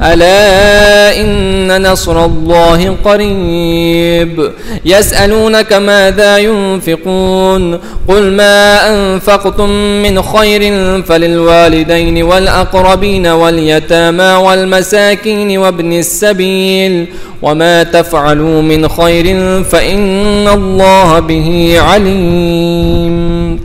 ألا إن نصر الله قريب يسألونك ماذا ينفقون قل ما أنفقتم من خير فللوالدين والأقربين واليتامى والمساكين وابن السبيل وما تفعلوا من خير فإن الله به عليم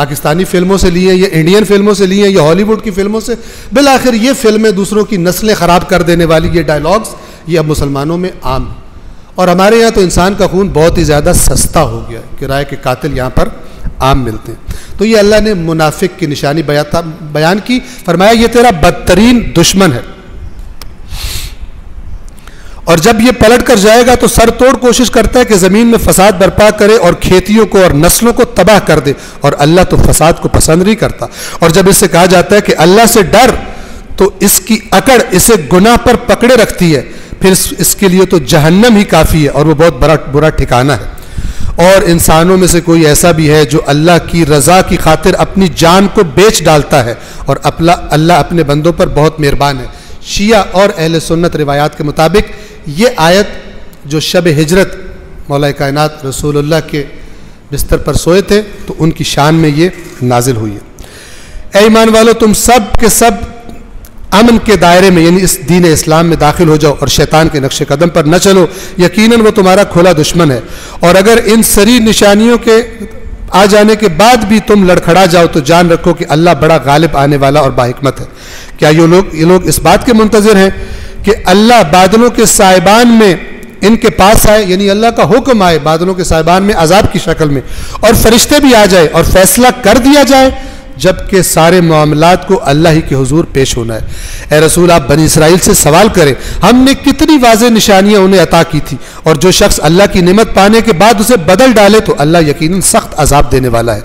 پاکستانی فلموں سے لیے یا انڈین فلموں سے لیے یا ہالی ووڈ کی فلموں سے. بالآخر یہ فلمیں دوسروں کی نسلیں خراب کر دینے والی یہ ڈائلاگس یہ اب مسلمانوں میں عام ہیں. اور ہمارے یہاں تو انسان کا خون بہت ہی زیادہ سستا ہو گیا ہے, کرائے کے قاتل یہاں پر عام ملتے ہیں. تو یہ اللہ نے منافق کی نشانی بیان کی, فرمایا یہ تیرا بدترین دشمن ہے, اور جب یہ پلٹ کر جائے گا تو سر توڑ کوشش کرتا ہے کہ زمین میں فساد برپا کرے اور کھیتیوں کو اور نسلوں کو تباہ کر دے, اور اللہ تو فساد کو پسند نہیں کرتا. اور جب اس سے کہا جاتا ہے کہ اللہ سے ڈر, تو اس کی اکڑ اسے گناہ پر پکڑے رکھتی ہے, پھر اس کے لیے تو جہنم ہی کافی ہے, اور وہ بہت برا ٹھکانہ ہے. اور انسانوں میں سے کوئی ایسا بھی ہے جو اللہ کی رضا کی خاطر اپنی جان کو بیچ ڈالتا ہے, اور اللہ اپنے بندوں پر بہت مہربان ہے. شیعہ اور اہل سنت روایات کے مطابق یہ آیت جو شب ہجرت مولا کائنات رسول اللہ کے بستر پر سوئے تھے تو ان کی شان میں یہ نازل ہوئی ہے. اے ایمان والو, تم سب کے سب امن کے دائرے میں یعنی اس دین اسلام میں داخل ہو جاؤ اور شیطان کے نقش قدم پر نہ چلو, یقیناً وہ تمہارا کھلا دشمن ہے. اور اگر ان سری نشانیوں کے آ جانے کے بعد بھی تم لڑکھڑا جاؤ تو جان رکھو کہ اللہ بڑا غالب آنے والا اور باحکمت ہے. کیا یہ لوگ اس بات کے منتظر ہیں کہ اللہ بادلوں کے سائبان میں ان کے پاس آئے, یعنی اللہ کا حکم آئے بادلوں کے سائبان میں عذاب کی شکل میں, اور فرشتے بھی آ جائے اور فیصلہ کر دیا جائے, جبکہ سارے معاملات کو اللہ ہی کے حضور پیش ہونا ہے. اے رسول, آپ بنی اسرائیل سے سوال کریں, ہم نے کتنی واضح نشانیاں انہیں عطا کی تھی, اور جو شخص اللہ کی نعمت پانے کے بعد اسے بدل ڈالے تو اللہ یقیناً سخت عذاب دینے والا ہے.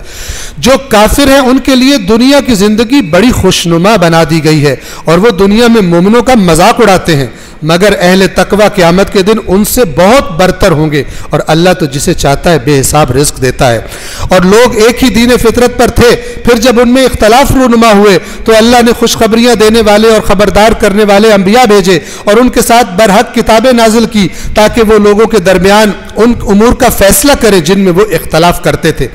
جو کافر ہیں ان کے لیے دنیا کی زندگی بڑی خوشنما بنا دی گئی ہے, اور وہ دنیا میں مومنوں کا مذاق اڑاتے ہیں, مگر اہل تقوی قیامت کے دن ان سے بہت برتر ہوں گے, اور اللہ تو جسے چاہتا ہے بے حساب رزق دیتا ہے. اور لوگ ایک ہی دین فطرت پر تھے, پھر جب ان میں اختلاف رونما ہوئے تو اللہ نے خوشخبریاں دینے والے اور خبردار کرنے والے انبیاء بھیجے, اور ان کے ساتھ برحق کتابیں نازل کی تاکہ وہ لوگوں کے درمیان ان امور کا فیصلہ کریں جن میں وہ اختلاف کرتے تھے.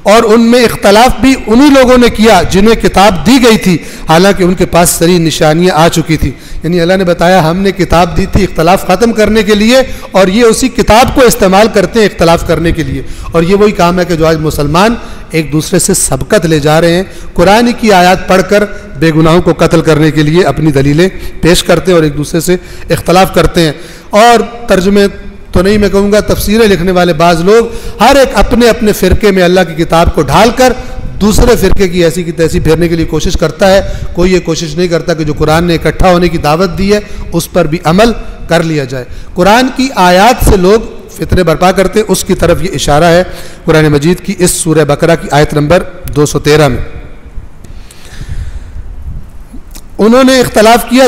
اور ان میں اختلاف بھی انہی لوگوں نے کیا جنہیں کتاب دی گئی تھی, حالانکہ ان کے پاس سری نشانیاں آ چکی تھی. یعنی اللہ نے بتایا ہم نے کتاب دی تھی اختلاف ختم کرنے کے لیے, اور یہ اسی کتاب کو استعمال کرتے ہیں اختلاف کرنے کے لیے. اور یہ وہی کام ہے کہ جو آج مسلمان ایک دوسرے سے سبقت لے جا رہے ہیں, قرآن کی آیات پڑھ کر بے گناہوں کو قتل کرنے کے لیے اپنی دلیلیں پیش کرتے ہیں اور ایک دوسرے سے اختلاف کرتے ہیں. اور ترجمے تو نہیں میں کہوں گا, تفسیریں لکھنے والے بعض لوگ ہر ایک اپنے اپنے فرقے میں اللہ کی کتاب کو ڈھال کر دوسرے فرقے کی ایسی کی تیسی پھیرنے کے لیے کوشش کرتا ہے. کوئی یہ کوشش نہیں کرتا کہ جو قرآن نے اکٹھا ہونے کی دعوت دی ہے اس پر بھی عمل کر لیا جائے. قرآن کی آیات سے لوگ فتنے برپا کرتے, اس کی طرف یہ اشارہ ہے قرآن مجید کی اس سورہ بقرہ کی آیت نمبر 213 میں. انہوں نے اختلاف کیا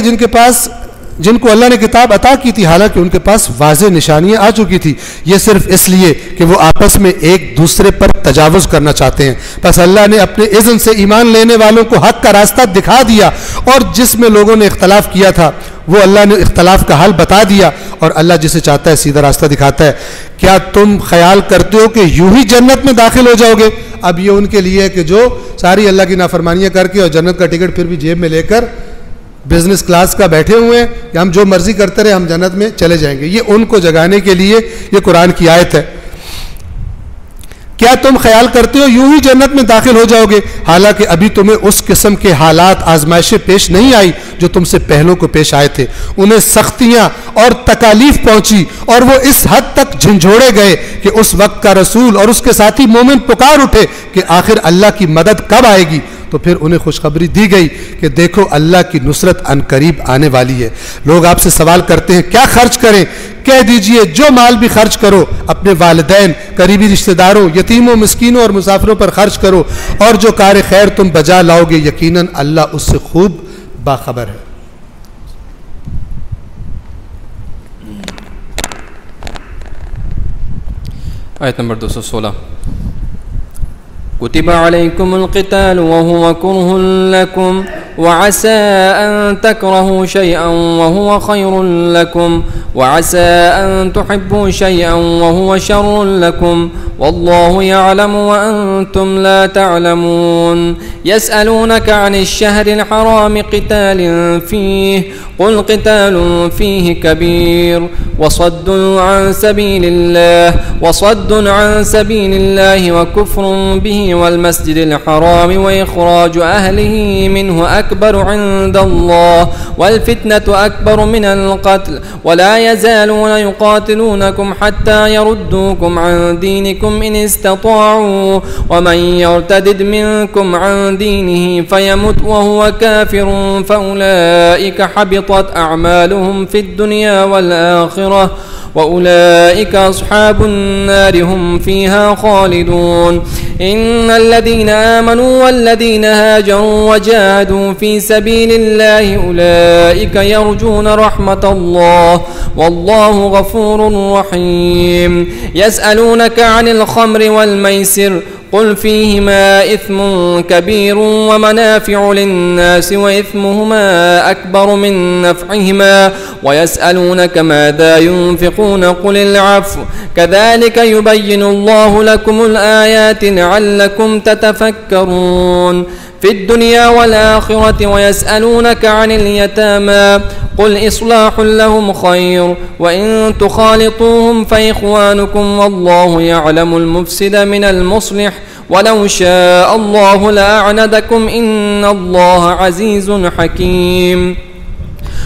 جن کو اللہ نے کتاب عطا کی تھی, حالانکہ ان کے پاس واضح نشانیاں آ چکی تھی, یہ صرف اس لیے کہ وہ آپس میں ایک دوسرے پر تجاوز کرنا چاہتے ہیں. بس اللہ نے اپنے اذن سے ایمان لینے والوں کو حق کا راستہ دکھا دیا, اور جس میں لوگوں نے اختلاف کیا تھا وہ اللہ نے اختلاف کا حل بتا دیا, اور اللہ جسے چاہتا ہے سیدھا راستہ دکھاتا ہے. کیا تم خیال کرتے ہو کہ یوں ہی جنت میں داخل ہو جاؤ گے؟ اب یہ ان کے لیے ہے کہ جو ساری اللہ کی نافرمانیاں کر کے اور جنت کا ٹکٹ پھر بھی جیب میں لے کر بزنس کلاس کا بیٹھے ہوئے ہیں کہ ہم جو مرضی کرتے رہے ہم جنت میں چلے جائیں گے. یہ ان کو جگانے کے لیے یہ قرآن کی آیت ہے. کیا تم خیال کرتے ہو یوں ہی جنت میں داخل ہو جاؤ گے, حالانکہ ابھی تمہیں اس قسم کے حالات آزمائشیں پیش نہیں آئی جو تم سے پہلوں کو پیش آئے تھے. انہیں سختیاں اور تکالیف پہنچی, اور وہ اس حد تک جھنجھوڑے گئے کہ اس وقت کا رسول اور اس کے ساتھی مومن پکار اٹھے کہ آخر اللہ کی مدد کب آئے گی, تو پھر انہیں خوشخبری دی گئی کہ دیکھو اللہ کی نصرت عنقریب آنے والی ہے. لوگ آپ سے سوال کرتے ہیں کیا خرچ کریں؟ کہہ دیجئے جو مال بھی خرچ کرو اپنے والدین, قریبی رشتہ داروں, یتیموں, مسکینوں اور مسافروں پر خرچ کرو, اور جو کار خیر تم بجا لاؤ گے یقیناً اللہ اس سے خوب باخبر ہے. آیت نمبر 216. كتب عليكم القتال وهو كره لكم وعسى أن تكرهوا شيئا وهو خير لكم وعسى أن تحبوا شيئا وهو شر لكم والله يعلم وأنتم لا تعلمون. يسألونك عن الشهر الحرام قتال فيه قل قتال فيه كبير وصد عن سبيل الله وكفر به والمسجد الحرام وإخراج أهله منه أكبر عند الله والفتنة أكبر من القتل ولا يزالون يقاتلونكم حتى يردوكم عن دينكم إن استطاعوا ومن يرتدد منكم عن دينه فيمت وهو كافر فأولئك حبطت أعمالهم في الدنيا والآخرة وأولئك أصحاب النار هم فيها خالدون. إن الذين آمنوا والذين هاجروا وجاهدوا في سبيل الله أولئك يرجون رحمة الله والله غفور رحيم. يسألونك عن الخمر والميسر قل فيهما إثم كبير ومنافع للناس وإثمهما أكبر من نفعهما ويسألونك ماذا ينفقون قل العفو كذلك يبين الله لكم الآيات لعلكم تتفكرون في الدنيا والآخرة. ويسألونك عن اليتامى قل إصلاح لهم خير وإن تخالطوهم فإخوانكم والله يعلم المفسد من المصلح ولو شاء الله لأعنتكم إن الله عزيز حكيم.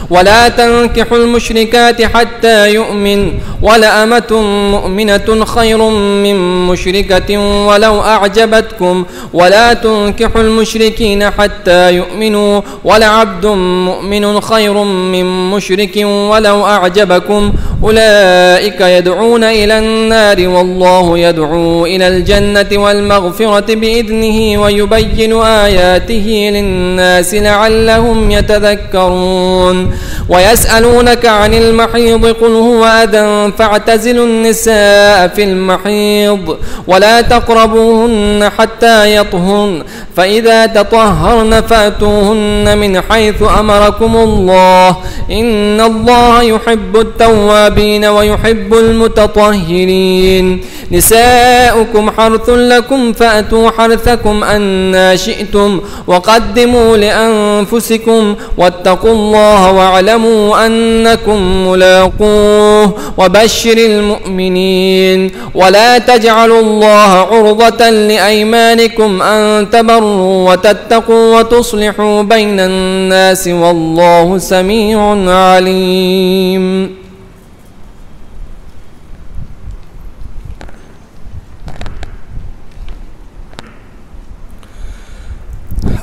ولا تنكحوا المشركات حتى يؤمن ولأمة مؤمنة خير من مشركة ولو أعجبتكم ولا تنكحوا المشركين حتى يؤمنوا ولعبد مؤمن خير من مشرك ولو أعجبكم أولئك يدعون إلى النار والله يدعو إلى الجنة والمغفرة بإذنه ويبين آياته للناس لعلهم يتذكرون. ويسألونك عن المحيض قل هو أذى فاعتزلوا النساء في المحيض ولا تقربوهن حتى يطهرن فإذا تطهرن فأتوهن من حيث أمركم الله إن الله يحب التوابين ويحب المتطهرين. نساؤكم حرث لكم فأتوا حرثكم أنى شئتم وقدموا لأنفسكم واتقوا الله واعلموا أنكم ملاقوه وبشر المؤمنين. ولا تجعلوا الله عرضة لأيمانكم أن تبروا وتتقوا وتصلحوا بين الناس والله سميع عليم.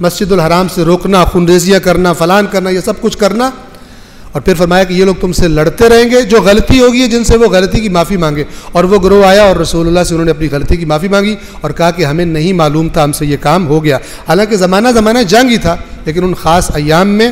مسجد الحرام سے روکنا، خونریزیاں کرنا، فلان کرنا، یہ سب کچھ کرنا، اور پھر فرمایا کہ یہ لوگ تم سے لڑتے رہیں گے، جو غلطی ہوگی جن سے وہ غلطی کی معافی مانگے. اور وہ گروہ آیا اور رسول اللہ سے انہوں نے اپنی غلطی کی معافی مانگی اور کہا کہ ہمیں نہیں معلوم تھا، ہم سے یہ کام ہو گیا. حالانکہ زمانہ جنگ ہی تھا، لیکن ان خاص ایام میں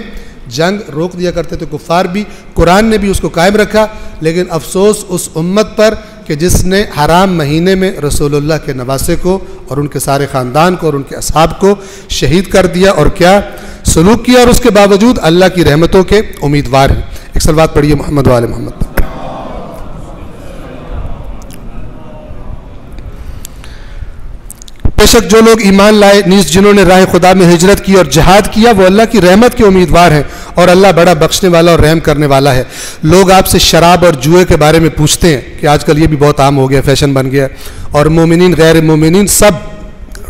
جنگ روک دیا کرتے تھے کفار بھی، قرآن نے بھی اس کو قائم رکھا. لیکن افسوس اس امت پر کہ جس نے حرام مہینے میں رسول اللہ کے نواسے کو اور ان کے سارے خاندان کو اور ان کے اصحاب کو شہید کر دیا اور کیا سلوک کیا، اور اس کے باوجود اللہ کی رحمتوں کے امیدوار ہیں. ایک صلوات پڑھیے محمد و آل محمد. بے شک جو لوگ ایمان لائے نیز جنہوں نے راہ خدا میں ہجرت کی اور جہاد کیا وہ اللہ کی رحمت کے امیدوار ہیں، اور اللہ بڑا بخشنے والا اور رحم کرنے والا ہے. لوگ آپ سے شراب اور جوئے کے بارے میں پوچھتے ہیں کہ آج کل یہ بھی بہت عام ہو گیا، فیشن بن گیا، اور مومنین غیر مومنین سب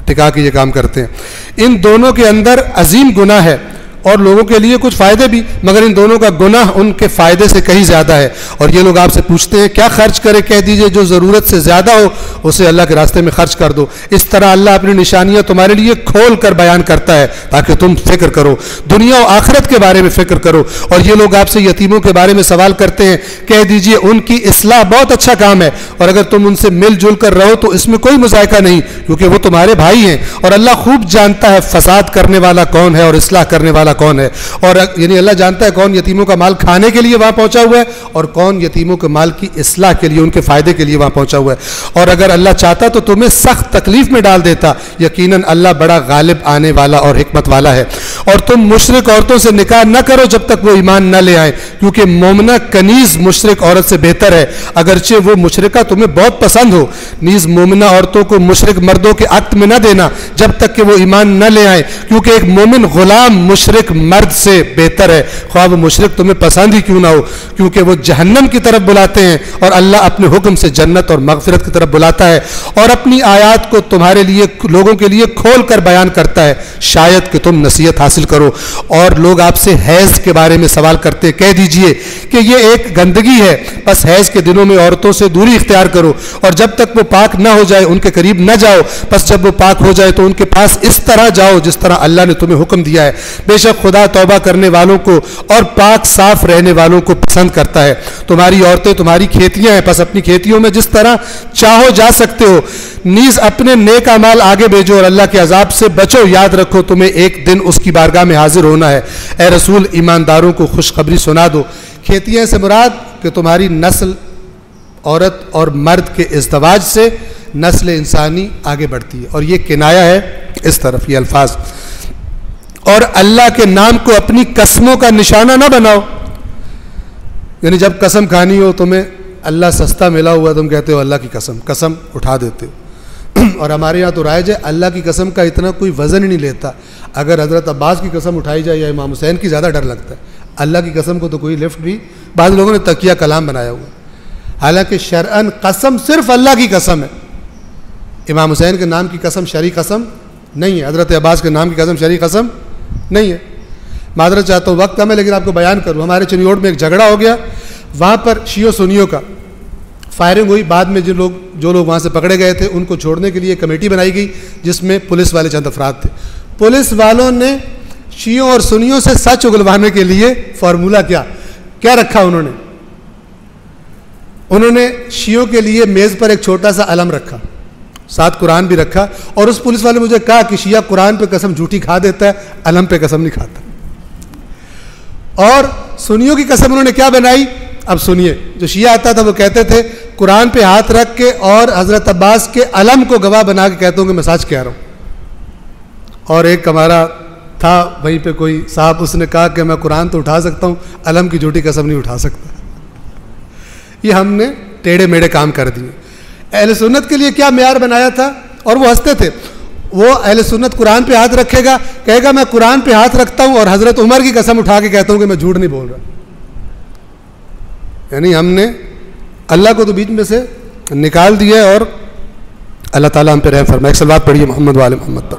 ٹکا کے یہ کام کرتے ہیں. ان دونوں کے اندر عظیم گناہ ہے اور لوگوں کے لیے کچھ فائدے بھی، مگر ان دونوں کا گناہ ان کے فائدے سے کہیں زیادہ ہے. اور یہ لوگ آپ سے پوچھتے ہیں کیا خرچ کرے، کہہ دیجئے جو ضرورت سے زیادہ ہو اسے اللہ کے راستے میں خرچ کر دو. اس طرح اللہ اپنی نشانیاں تمہارے لیے کھول کر بیان کرتا ہے تاکہ تم فکر کرو، دنیا و آخرت کے بارے میں فکر کرو. اور یہ لوگ آپ سے یتیموں کے بارے میں سوال کرتے ہیں، کہہ دیجئے ان کی اصلاح بہت اچھا کام ہے، اور اگر تم ان سے مل جل کر رہو تو اس میں کوئی مذائقہ نہیں، کیونکہ وہ تمہارے بھائی ہیں، اور اللہ خوب جانتا ہے فساد کرنے والا کون ہے اور اصلاح کرنے والا کون ہے. اور یعنی اللہ جانتا ہے کون یتیموں کا مال کھانے کے لیے وہاں پہنچا ہوا ہے اور کون یتیموں کے مال کی اصلاح کے لیے، ان کے فائدے کے لیے وہاں پہنچا ہوا ہے. اور اگر اللہ چاہتا تو تمہیں سخت تکلیف میں ڈال دیتا، یقیناً اللہ بڑا غالب آنے والا اور حکمت والا ہے. اور تم مشرک عورتوں سے نکاح نہ کرو جب تک وہ ایمان نہ لے آئیں، کیونکہ مومنہ کنیز مشرک عورت سے بہتر ہے اگرچہ وہ مشرکہ تمہیں بہت پسند ہو. نیز مومنہ عورتوں کو مشرک مردوں کے عقد میں نہ دینا جب تک کہ وہ ایمان نہ لے آئیں، کیونکہ ایک مومن غلام مشرک مرد سے بہتر ہے، خواہ وہ مشرک تمہیں پسند ہی کیوں نہ ہو، کیونکہ وہ جہنم کی طرف بلاتے ہیں اور اللہ اپنے حکم سے جنت اور مغفرت کی طرف بلاتا ہے. اور اپنی آیات کو تمہارے لیے لوگوں کے لیے کھول کر بیان کرتا ہے شاید کہ تم نصیحت حاصل کرو. اور لوگ آپ سے حیض کے بارے میں سوال کرتے، کہہ دیجئے کہ یہ ایک گندگی ہے، بس حیض کے دنوں میں عورتوں سے دوری اختیار کرو، اور جب تک وہ پاک نہ ہو جائے ان کے قریب نہ جاؤ، بس جب وہ پاک ہو جائے تو ان کے پاس اس طرح جاؤ جس طرح اللہ نے تمہیں حکم دیا ہے. بے شک خدا توبہ کرنے والوں کو اور پاک صاف رہنے والوں کو پسند کرتا ہے. تمہاری عورتیں تمہاری کھیتیاں ہیں، پس اپنی کھیتیوں میں جس طرح چاہو جا سکتے ہو. نیز اپنے نیک اعمال آگے بھیجو اور اللہ کے عذاب سے بچو. یاد رکھو تمہیں ایک دن اس کی بارگاہ میں حاضر ہونا ہے. اے رسول ایمانداروں کو خوشخبری سنا دو. کھیتیاں سے مراد کہ تمہاری نسل عورت اور مرد کے ازدواج سے نسل انسانی آگے بڑھتی ہے، اور یہ کنایا ہے اس طرف یہ الفاظ. اور اللہ کے نام کو اپنی قسموں کا نشانہ نہ بناؤ، یعنی جب قسم کھانی ہو تمہیں اللہ سستا ملا ہوا تم کہتے ہو اللہ کی قسم اٹھا دیتے ہو. اور ہمارے یہاں تو رائج ہے اللہ کی قسم کا اتنا کوئی وزن ہی نہیں لیتا. اگر حضرت عباس کی قسم اٹھائی جائے یا امام حسین کی زیادہ ڈر لگتا ہے، اللہ کی قسم کو تو کوئی لفٹ بھی، بعض لوگوں نے تقیہ کلام بنایا ہوا. حالانکہ شرعاً قسم صرف اللہ کی قسم ہے. امام حسین کے نام کی قسم شرعی قسم نہیں ہے، حضرت عباس کے نام کی قسم شرعی قسم نہیں ہے. معذرت چاہتا ہوں وقت کم ہے لیکن آپ کو بیان کروں. ہمارے چنیوڑ میں ایک جھگڑا ہو گیا، وہاں پر شیعہ سنیوں کا فائرنگ ہوئی. بعد میں جو لوگ وہاں سے پکڑے گئے تھے ان کو چھوڑنے کے لیے کمیٹی بنائی گئی جس میں پولیس والے چند افراد تھے. پولیس والوں نے شیعوں اور سنیوں سے سچ اگلوانے کے لیے فارمولہ کیا رکھا، انہوں نے شیعوں کے لیے میز پر ایک چھوٹا سا علم رکھا، ساتھ قرآن بھی رکھا، اور اس پولیس والے مجھے کہا کہ شیعہ قرآن پہ قسم جھوٹی کھا دیتا ہے، علم پہ قسم نہیں کھاتا. اور سنیوں کی قسم انہوں نے کیا بنائی؟ اب سنیے، جو شیعہ آتا تھا وہ کہتے تھے قرآن پہ ہاتھ رکھ کے اور حضرت عباس کے علم کو گواہ بنا کے کہتا ہوں کہ میں سچ کہہ رہا ہوں. اور ایک ہمارا تھا وہیں پہ کوئی صاحب، اس نے کہا کہ میں قرآن تو اٹھا سکتا ہوں، علم کی جھوٹی قسم نہیں اٹھا سکتا. یہ ہم نے ٹیڑھے میڑھے کام کر دیے. اہل سنت کے لیے کیا معیار بنایا تھا، اور وہ ہنستے تھے. وہ اہل سنت قرآن پہ ہاتھ رکھے گا، کہے گا میں قرآن پہ ہاتھ رکھتا ہوں اور حضرت عمر کی قسم اٹھا کے کہتا ہوں کہ میں جھوٹ نہیں بول رہا. یعنی ہم نے اللہ کو تو بیچ میں سے نکال دیا ہے. اور اللہ تعالیٰ ہم پہ رحم فرمائے. ایک صلوات پڑھیے محمد وآل محمد پر.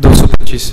225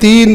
3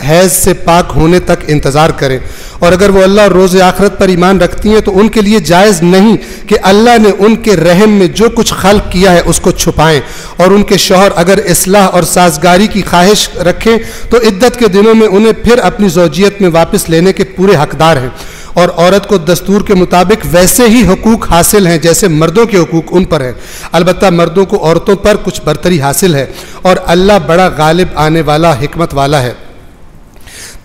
حیض سے پاک ہونے تک انتظار کریں، اور اگر وہ اللہ اور روز آخرت پر ایمان رکھتی ہیں تو ان کے لیے جائز نہیں کہ اللہ نے ان کے رحم میں جو کچھ خلق کیا ہے اس کو چھپائیں، اور ان کے شوہر اگر اصلاح اور سازگاری کی خواہش رکھیں تو عدت کے دنوں میں انہیں پھر اپنی زوجیت میں واپس لینے کے پورے حقدار ہیں، اور عورت کو دستور کے مطابق ویسے ہی حقوق حاصل ہیں جیسے مردوں کے حقوق ان پر ہیں، البتہ مردوں کو عورتوں پر کچھ برتری حاصل ہے، اور اللہ بڑا غالب آنے والا حکمت والا ہے۔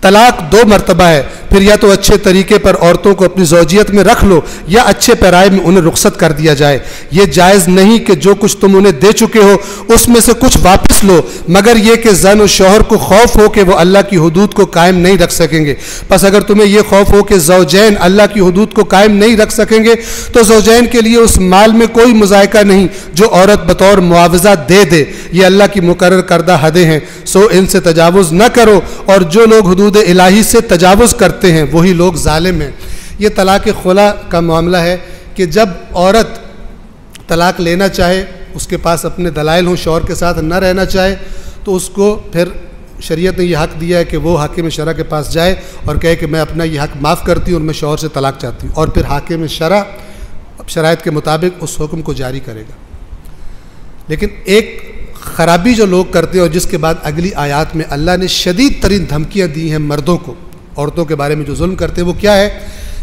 طلاق 2 مرتبہ ہے، پھر یا تو اچھے طریقے پر عورتوں کو اپنی زوجیت میں رکھ لو یا اچھے پیرائے میں انہیں رخصت کر دیا جائے۔ یہ جائز نہیں کہ جو کچھ تم انہیں دے چکے ہو اس میں سے کچھ واپس لو، مگر یہ کہ زن و شوہر کو خوف ہو کہ وہ اللہ کی حدود کو قائم نہیں رکھ سکیں گے۔ پس اگر تمہیں یہ خوف ہو کہ زوجین اللہ کی حدود کو قائم نہیں رکھ سکیں گے تو زوجین کے لیے اس مال میں کوئی مذائقہ نہیں جو عورت بطور معاوضہ دے، یہ اللہ کی مقرر کردہ حدیں ہیں، سو ان سے تجاوز نہ کرو، اور جو لوگ حدود الہی سے تجاوز کرتے ہیں وہی لوگ ظالم ہیں۔ یہ طلاق خلا کا معاملہ ہے کہ جب عورت طلاق لینا چاہے، اس کے پاس اپنے دلائل ہوں، شوہر کے ساتھ نہ رہنا چاہے، تو اس کو پھر شریعت نے یہ حق دیا ہے کہ وہ حاکم شرع کے پاس جائے اور کہے کہ میں اپنا یہ حق معاف کرتی ہوں اور میں شوہر سے طلاق چاہتی ہوں، اور پھر حاکم شرع شرائط کے مطابق اس حکم کو جاری کرے گا۔ لیکن ایک خرابی جو لوگ کرتے ہیں اور جس کے بعد اگلی آیات میں اللہ نے شدید ترین دھمکیاں دی ہیں مردوں کو، عورتوں کے بارے میں جو ظلم کرتے ہیں، وہ کیا ہے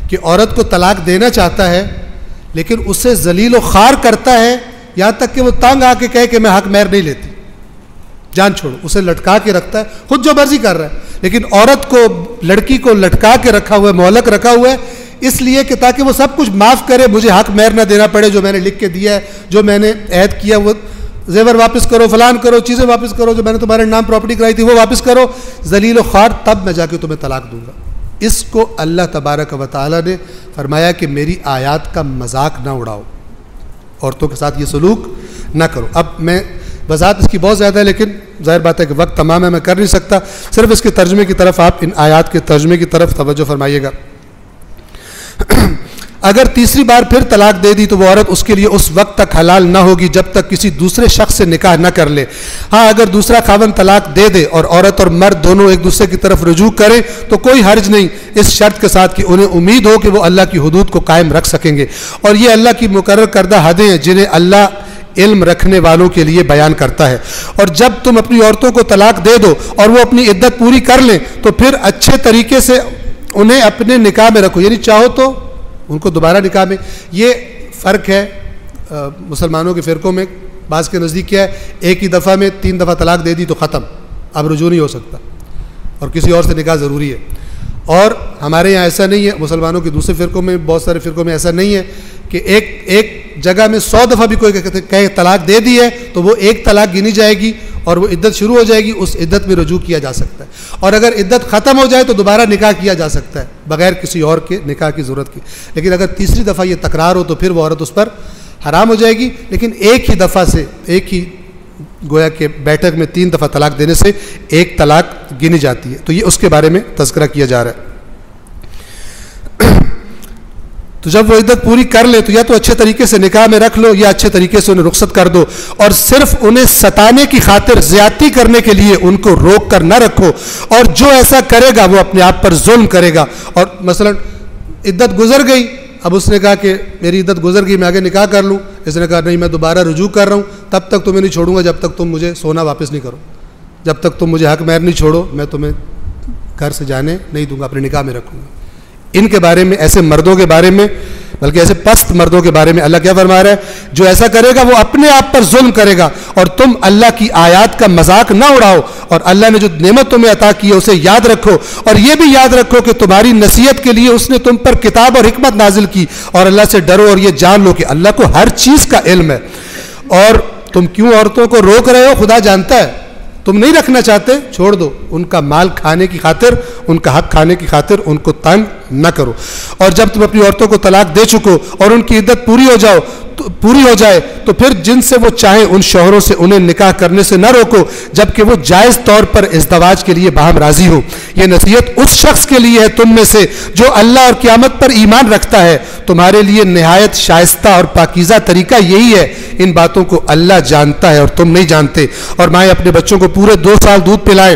کہ عورت کو طلاق دینا چاہتا ہے لیکن اسے ذلیل و خوار کرتا ہے، یہاں تک کہ وہ تنگ آ کے کہے کہ میں حق مہر نہیں لیتی، جان چھوڑو، اسے لٹکا کے رکھتا ہے، خود جو مرضی کر رہا ہے، لیکن عورت کو، لڑکی کو لٹکا کے رکھا ہوا ہے، معلق رکھا ہوا ہے، اس لیے کہ تاکہ وہ سب کچھ معاف کرے، مجھے حق مہر نہ دینا پڑے جو میں نے لکھ کے دیا ہے، جو میں نے عہد کیا، وہ زیور واپس کرو، فلان کرو، چیزیں واپس کرو، جو میں نے تمہارے نام پراپرٹی کرائی تھی وہ واپس کرو، ذلیل و خوار، تب میں جا کے تمہیں طلاق دوں گا۔ اس کو اللہ تبارک و تعالیٰ نے فرمایا کہ میری آیات کا مذاق نہ اڑاؤ، عورتوں کے ساتھ یہ سلوک نہ کرو۔ اب میں وضاحت اس کی بہت زیادہ ہے، لیکن ظاہر بات ہے کہ وقت تمام ہے، میں کر نہیں سکتا، صرف اس کے ترجمے کی طرف آپ ان آیات کے ترجمے کی طرف توجہ فرمائیے گا۔ اگر تیسری بار پھر طلاق دے دی تو وہ عورت اس کے لیے اس وقت تک حلال نہ ہوگی جب تک کسی دوسرے شخص سے نکاح نہ کر لے۔ ہاں اگر دوسرا خاوند طلاق دے دے اور عورت اور مرد دونوں ایک دوسرے کی طرف رجوع کریں تو کوئی حرج نہیں، اس شرط کے ساتھ کہ انہیں امید ہو کہ وہ اللہ کی حدود کو قائم رکھ سکیں گے، اور یہ اللہ کی مقرر کردہ حدیں ہیں جنہیں اللہ علم رکھنے والوں کے لیے بیان کرتا ہے۔ اور جب تم اپنی عورتوں کو طلاق دے دو اور وہ اپنی عدت پوری کر لیں تو پھر اچھے طریقے سے انہیں اپنے نکاح میں رکھو، یعنی چاہو تو ان کو دوبارہ نکاح میں۔ یہ فرق ہے مسلمانوں کے فرقوں میں، بعض کے نزدیک کیا ہے، ایک ہی دفعہ میں 3 دفعہ طلاق دے دی تو ختم، اب رجوع نہیں ہو سکتا اور کسی اور سے نکاح ضروری ہے، اور ہمارے یہاں ایسا نہیں ہے، مسلمانوں کے دوسرے فرقوں میں، بہت سارے فرقوں میں ایسا نہیں ہے کہ ایک جگہ میں 100 دفعہ بھی کوئی کہے طلاق دے دی ہے تو وہ ایک طلاق گنی جائے گی اور وہ عدت شروع ہو جائے گی، اس عدت میں رجوع کیا جا سکتا ہے، اور اگر عدت ختم ہو جائے تو دوبارہ نکاح کیا جا سکتا ہے بغیر کسی اور کے نکاح کی ضرورت کی۔ لیکن اگر تیسری دفعہ یہ تکرار ہو تو پھر وہ عورت اس پر حرام ہو جائے گی، لیکن ایک ہی دفعہ سے، ایک ہی گویا کہ بیٹھک میں 3 دفعہ طلاق دینے سے ایک طلاق گنی جاتی ہے، تو یہ اس کے بارے میں تذکرہ کیا جا رہا ہے۔ تو جب وہ عدت پوری کر لے تو یا تو اچھے طریقے سے نکاح میں رکھ لو یا اچھے طریقے سے انہیں رخصت کر دو، اور صرف انہیں ستانے کی خاطر زیادتی کرنے کے لیے ان کو روک کر نہ رکھو، اور جو ایسا کرے گا وہ اپنے آپ پر ظلم کرے گا۔ اور مثلا عدت گزر گئی، اب اس نے کہا کہ میری عدت گزر گئی، میں آگے نکاح کر لوں، اس نے کہا نہیں میں دوبارہ رجوع کر رہا ہوں، تب تک تمہیں نہیں چھوڑوں گا جب تک تم مجھے سونا واپس نہیں کرو، جب تک تم مجھے حق مہر نہیں چھوڑو میں تمہیں گھر سے جانے نہیں دوں گا، اپنے نکاح میں رکھوں گا۔ ان کے بارے میں، ایسے مردوں کے بارے میں، بلکہ ایسے پست مردوں کے بارے میں اللہ کیا فرما رہا ہے، جو ایسا کرے گا وہ اپنے آپ پر ظلم کرے گا، اور تم اللہ کی آیات کا مذاق نہ اڑاؤ، اور اللہ نے جو نعمت تمہیں عطا کی ہے اسے یاد رکھو، اور یہ بھی یاد رکھو کہ تمہاری نصیحت کے لیے اس نے تم پر کتاب اور حکمت نازل کی، اور اللہ سے ڈرو اور یہ جان لو کہ اللہ کو ہر چیز کا علم ہے۔ اور تم کیوں عورتوں کو روک رہے ہو، خدا جانتا ہے، تم نہیں رکھنا چاہتے، چھوڑ دو، ان کا مال کھانے کی خاطر، ان کا حق کھانے کی خاطر ان کو تنگ نہ کرو۔ اور جب تم اپنی عورتوں کو طلاق دے چکو اور ان کی عدت پوری ہو جائے تو پھر جن سے وہ چاہیں ان شوہروں سے انہیں نکاح کرنے سے نہ روکو جبکہ وہ جائز طور پر ازدواج کے لیے باہم راضی ہو۔ یہ نصیحت اس شخص کے لیے ہے تم میں سے جو اللہ اور قیامت پر ایمان رکھتا ہے، تمہارے لیے نہایت شائستہ اور پاکیزہ طریقہ یہی ہے، ان باتوں کو اللہ جانتا ہے اور تم نہیں جانتے۔ اور مائیں اپنے بچوں کو پورے 2 سال دودھ پلائیں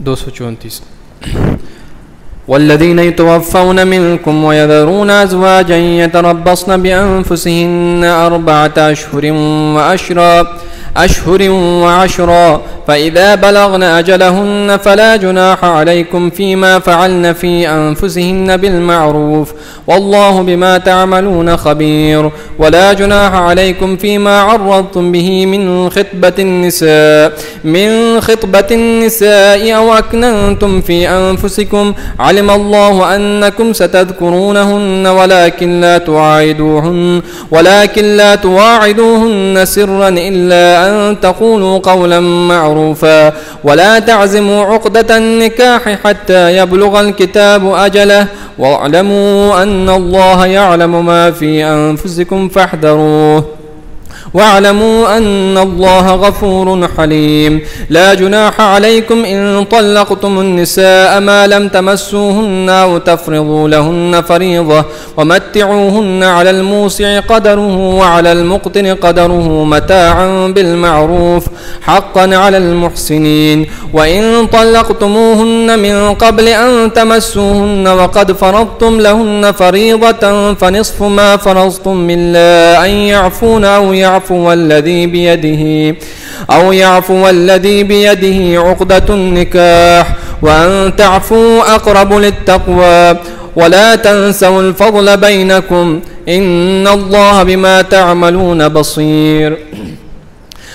234 والذين يتوفون منكم ويذرون أزواجا يتربصن بأنفسهن 4 أشهر وعشرا فإذا بلغن أجلهن فلا جناح عليكم فيما فعلن في أنفسهن بالمعروف والله بما تعملون خبير. ولا جناح عليكم فيما عرضتم به من خطبة النساء أو أكننتم في أنفسكم علم الله أنكم ستذكرونهن ولكن لا تواعدوهن سرا إلا أن تقولوا قولا معروفا ولا تعزموا عقدة النكاح حتى يبلغ الكتاب أجله واعلموا أن الله يعلم ما في أنفسكم فاحذروه واعلموا أن الله غفور حليم. لا جناح عليكم إن طلقتم النساء ما لم تمسوهن أو تفرضوا لهن فريضة ومتعوهن على الموسع قدره وعلى المقتر قدره متاعا بالمعروف حقا على المحسنين. وإن طلقتموهن من قبل أن تمسوهن وقد فرضتم لهن فريضة فنصف ما فرضتم إلا أن يعفون أو يعفو الذي بيده عقدة النكاح وأن تعفوا أقرب للتقوى ولا تنسوا الفضل بينكم إن الله بما تعملون بصير.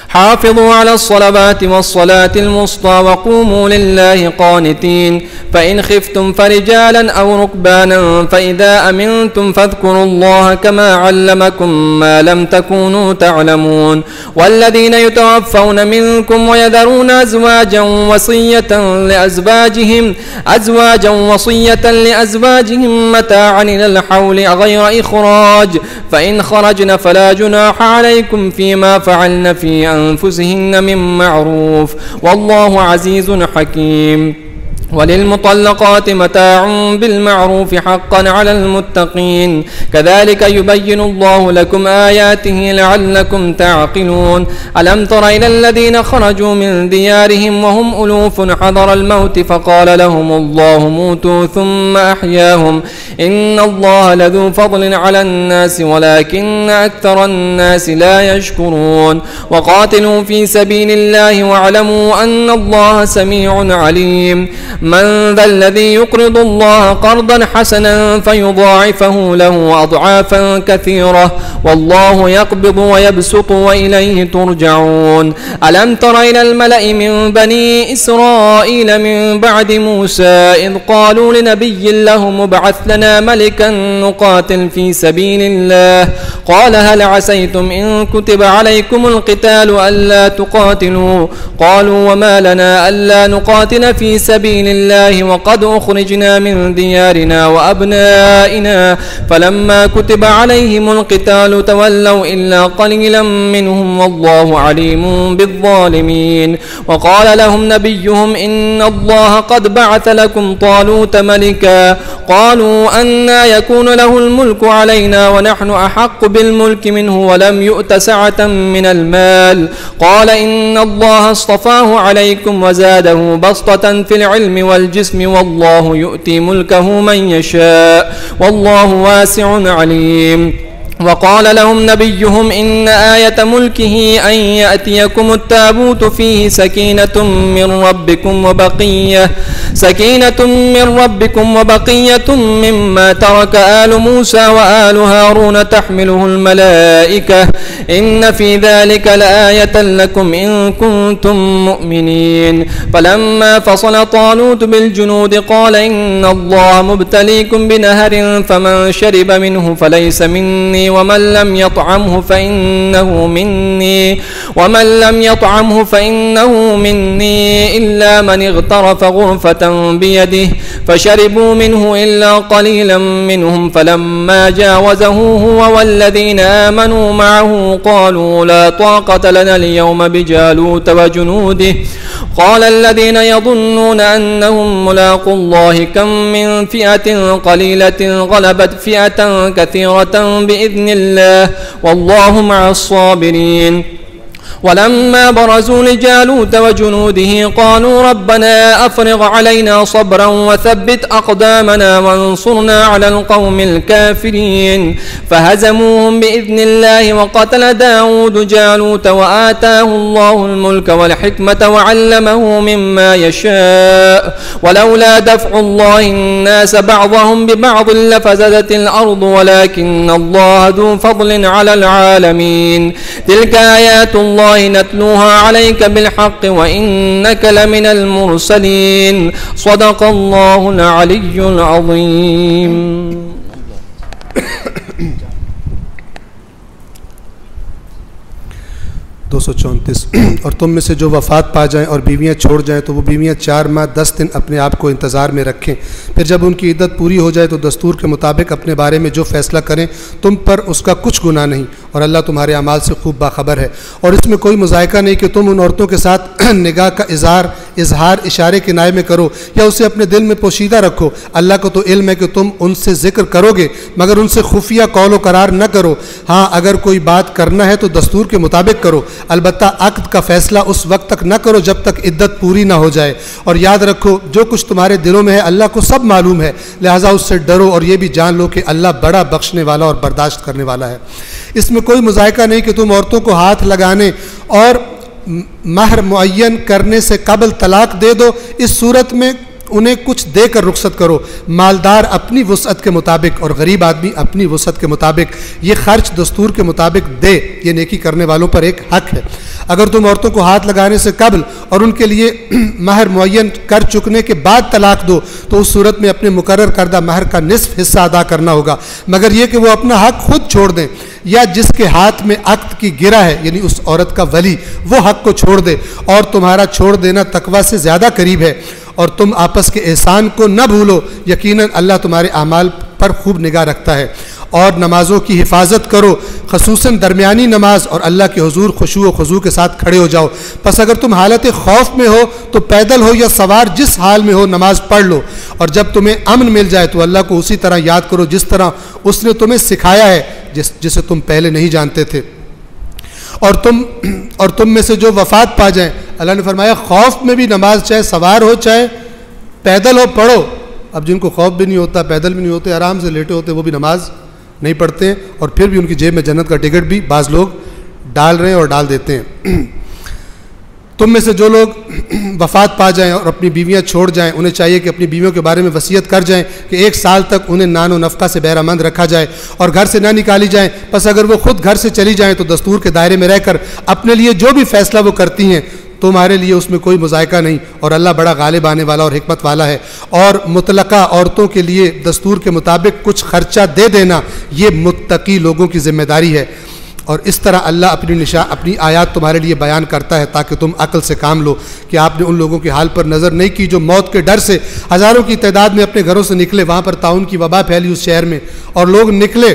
حافظوا على الصلوات والصلاة الوسطى وقوموا لله قانتين. فإن خفتم فرجالا أو ركبانا فإذا أمنتم فاذكروا الله كما علمكم ما لم تكونوا تعلمون. والذين يتوفون منكم ويذرون أزواجا وصية لأزواجهم متاعا إلى الحول غير إخراج فإن خرجن فلا جناح عليكم فيما فعلن في أنفسهن من معروف والله عزيز حكيم. وللمطلقات متاع بالمعروف حقا على المتقين كذلك يبين الله لكم آياته لعلكم تعقلون. ألم تر إلى الذين خرجوا من ديارهم وهم ألوف حذر الموت فقال لهم الله موتوا ثم أحياهم إن الله لذو فضل على الناس ولكن أكثر الناس لا يشكرون. وقاتلوا في سبيل الله واعلموا أن الله سميع عليم. من ذا الذي يقرض الله قرضا حسنا فيضاعفه له أضعافا كثيرة والله يقبض ويبسط وإليه ترجعون. ألم تر إلى الملأ من بني إسرائيل من بعد موسى إذ قالوا لنبي لهم ابعث لنا ملكا نقاتل في سبيل الله قال هل عسيتم إن كتب عليكم القتال ألا تقاتلوا قالوا وما لنا ألا نقاتل في سبيل الله وقد أخرجنا من ديارنا وأبنائنا فلما كتب عليهم القتال تولوا إلا قليلا منهم والله عليم بالظالمين. وقال لهم نبيهم إن الله قد بعث لكم طالوت ملكا قالوا أنى يكون له الملك علينا ونحن أحق بالملك منه ولم يؤت سعة من المال قال إن الله اصطفاه عليكم وزاده بسطة في العلم والجسم والله يؤتي ملكه من يشاء والله واسع عليم. وقال لهم نبيهم إن آية ملكه أن يأتيكم التابوت فيه سكينة من ربكم سكينة من ربكم وبقية مما ترك آل موسى وآل هارون تحمله الملائكة إن في ذلك لآية لكم إن كنتم مؤمنين فلما فصل طالوت بالجنود قال إن الله مبتليكم بنهر فمن شرب منه فليس مني ومن لم يطعمه فإنه مني إلا من اغترف غرفة بيده فشربوا منه إلا قليلا منهم فلما جاوزه هو والذين آمنوا معه قالوا لا طاقة لنا اليوم بجالوت وجنوده قال الذين يظنون أنهم ملاقو الله كم من فئة قليلة غلبت فئة كثيرة بإذن الله والله مع الصابرين ولما برزوا لجالوت وجنوده قالوا ربنا أفرغ علينا صبرا وثبت أقدامنا وانصرنا على القوم الكافرين فهزموهم بإذن الله وقتل داود جالوت وآتاه الله الملك والحكمة وعلمه مما يشاء ولولا دفع الله الناس بعضهم ببعض لفسدت الأرض ولكن الله ذو فضل على العالمين تلك آيات الله نتلوها عليك بالحق وإنك لمن المرسلين صدق الله العلي العظيم. اور تم میں سے جو وفات پا جائیں اور بیویاں چھوڑ جائیں تو وہ بیویاں 4 ماہ 10 دن اپنے آپ کو انتظار میں رکھیں، پھر جب ان کی عدت پوری ہو جائے تو دستور کے مطابق اپنے بارے میں جو فیصلہ کریں تم پر اس کا کچھ گناہ نہیں اور اللہ تمہارے اعمال سے خوب باخبر ہے. اور اس میں کوئی مذائقہ نہیں کہ تم ان عورتوں کے ساتھ نگاہ کا اظہار اشارے کنائے میں کرو یا اسے اپنے دل میں پوشیدہ رکھو. اللہ کو تو علم ہے کہ تم ان سے ذکر کرو گے مگر ان سے خفیہ قول و قرار نہ کرو. ہاں اگر کوئی بات کرنا ہے تو دستور کے مطابق کرو، البتہ عقد کا فیصلہ اس وقت تک نہ کرو جب تک عدت پوری نہ ہو جائے. اور یاد رکھو جو کچھ تمہارے دلوں میں ہے اللہ کو سب معلوم ہے، لہٰذا اس سے ڈرو اور یہ بھی جان لو کہ اللہ بڑا بخشنے والا اور برداشت کرنے والا ہے. اس میں کوئی مذائقہ نہیں کہ تم عورتوں کو ہاتھ لگانے اور مہر معین کرنے سے قبل طلاق دے دو. اس صورت میں انہیں کچھ دے کر رخصت کرو. مالدار اپنی وسعت کے مطابق اور غریب آدمی اپنی وسعت کے مطابق یہ خرچ دستور کے مطابق دے، یہ نیکی کرنے والوں پر ایک حق ہے. اگر تم عورتوں کو ہاتھ لگانے سے قبل اور ان کے لیے مہر معین کر چکنے کے بعد طلاق دو تو اس صورت میں اپنے مقرر کردہ مہر کا نصف حصہ ادا کرنا ہوگا، مگر یہ کہ وہ اپنا حق خود چھوڑ دیں یا جس کے ہاتھ میں عقد کی گرہ ہے یعنی اس عورت کا ولی وہ حق کو چھوڑ دے، اور تمہارا چھوڑ دینا تقویٰ سے زیادہ قریب ہے. اور تم آپس کے احسان کو نہ بھولو، یقیناً اللہ تمہارے اعمال پر خوب نگاہ رکھتا ہے. اور نمازوں کی حفاظت کرو، خصوصاً درمیانی نماز، اور اللہ کے حضور خشوع و خضوع کے ساتھ کھڑے ہو جاؤ. پس اگر تم حالت خوف میں ہو تو پیدل ہو یا سوار جس حال میں ہو نماز پڑھ لو. اور جب تمہیں امن مل جائے تو اللہ کو اسی طرح یاد کرو جس طرح اس نے تمہیں سکھایا ہے جسے تم پہلے نہیں جانتے تھے. اور تم میں سے جو وفات پا جائیں، اللہ نے فرمایا خوف میں بھی نماز چاہے سوار ہو چاہے پیدل ہو پڑھو. اب جن کو خوف بھی نہیں ہوتا، پیدل بھی نہیں ہوتے، آرام سے لیٹے ہوتے، وہ بھی نماز نہیں پڑھتے ہیں اور پھر بھی ان کی جیب میں جنت کا ٹکٹ بھی بعض لوگ ڈال رہے ہیں اور ڈال دیتے ہیں. تم میں سے جو لوگ وفات پا جائیں اور اپنی بیویاں چھوڑ جائیں انہیں چاہیے کہ اپنی بیویوں کے بارے میں وصیت کر جائیں کہ 1 سال تک انہیں نان و نفقہ سے بہرہ مند رکھا جائے اور گھر سے نہ نکالی جائیں. پس اگر وہ خود گھر سے چلی جائیں تو دستور کے دائرے میں رہ کر اپنے لیے جو بھی فیصلہ وہ کرتی ہیں تمہارے لیے اس میں کوئی مذائقہ نہیں اور اللہ بڑا غالب آنے والا اور حکمت والا ہے. اور مطلقہ عورتوں کے لیے دستور کے مطابق کچھ خرچہ دے دینا یہ متقی لوگوں کی ذمہ داری ہے. اور اس طرح اللہ اپنی آیات تمہارے لیے بیان کرتا ہے تاکہ تم عقل سے کام لو کہ آپ نے ان لوگوں کے حال پر نظر نہیں کی جو موت کے ڈر سے ہزاروں کی تعداد میں اپنے گھروں سے نکلے. وہاں پر طاعون کی وبا پھیلی اس شہر میں اور لوگ نکلے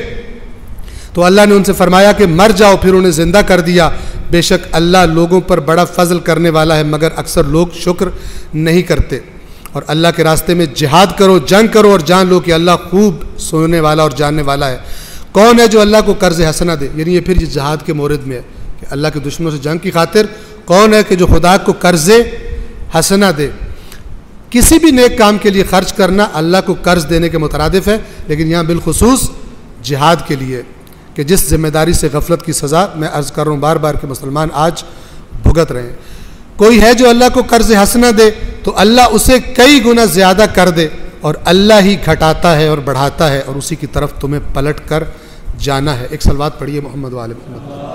تو اللہ نے ان سے فرمایا کہ مر جاؤ، پھر انہیں زندہ کر دیا. بے شک اللہ لوگوں پر بڑا فضل کرنے والا ہے مگر اکثر لوگ شکر نہیں کرتے. اور اللہ کے راستے میں جہاد کرو، جنگ کرو اور جان لو کہ اللہ خوب سننے والا اور جاننے والا ہے. کون ہے جو اللہ کو قرض حسنہ دے؟ یعنی یہ پھر جہاد کے مورد میں ہے کہ اللہ کے دشمنوں سے جنگ کی خاطر کون ہے کہ جو خدا کو قرض حسنہ دے. کسی بھی نیک کام کے لیے خرچ کرنا اللہ کو قرض دینے کے مترادف ہے، لیکن یہاں بالخصوص جہاد کے لیے کہ جس ذمہ داری سے غفلت کی سزا میں عرض کر رہا ہوں بار بار کہ مسلمان آج بھگت رہے ہیں. کوئی ہے جو اللہ کو قرض حسنہ دے تو اللہ اسے کئی گنا زیادہ کر دے، اور اللہ ہی گھٹاتا ہے اور بڑھاتا ہے، اور اسی کی طرف تمہیں پلٹ کر جانا ہے۔ ایک صلوات پڑھیے محمد و آل محمد۔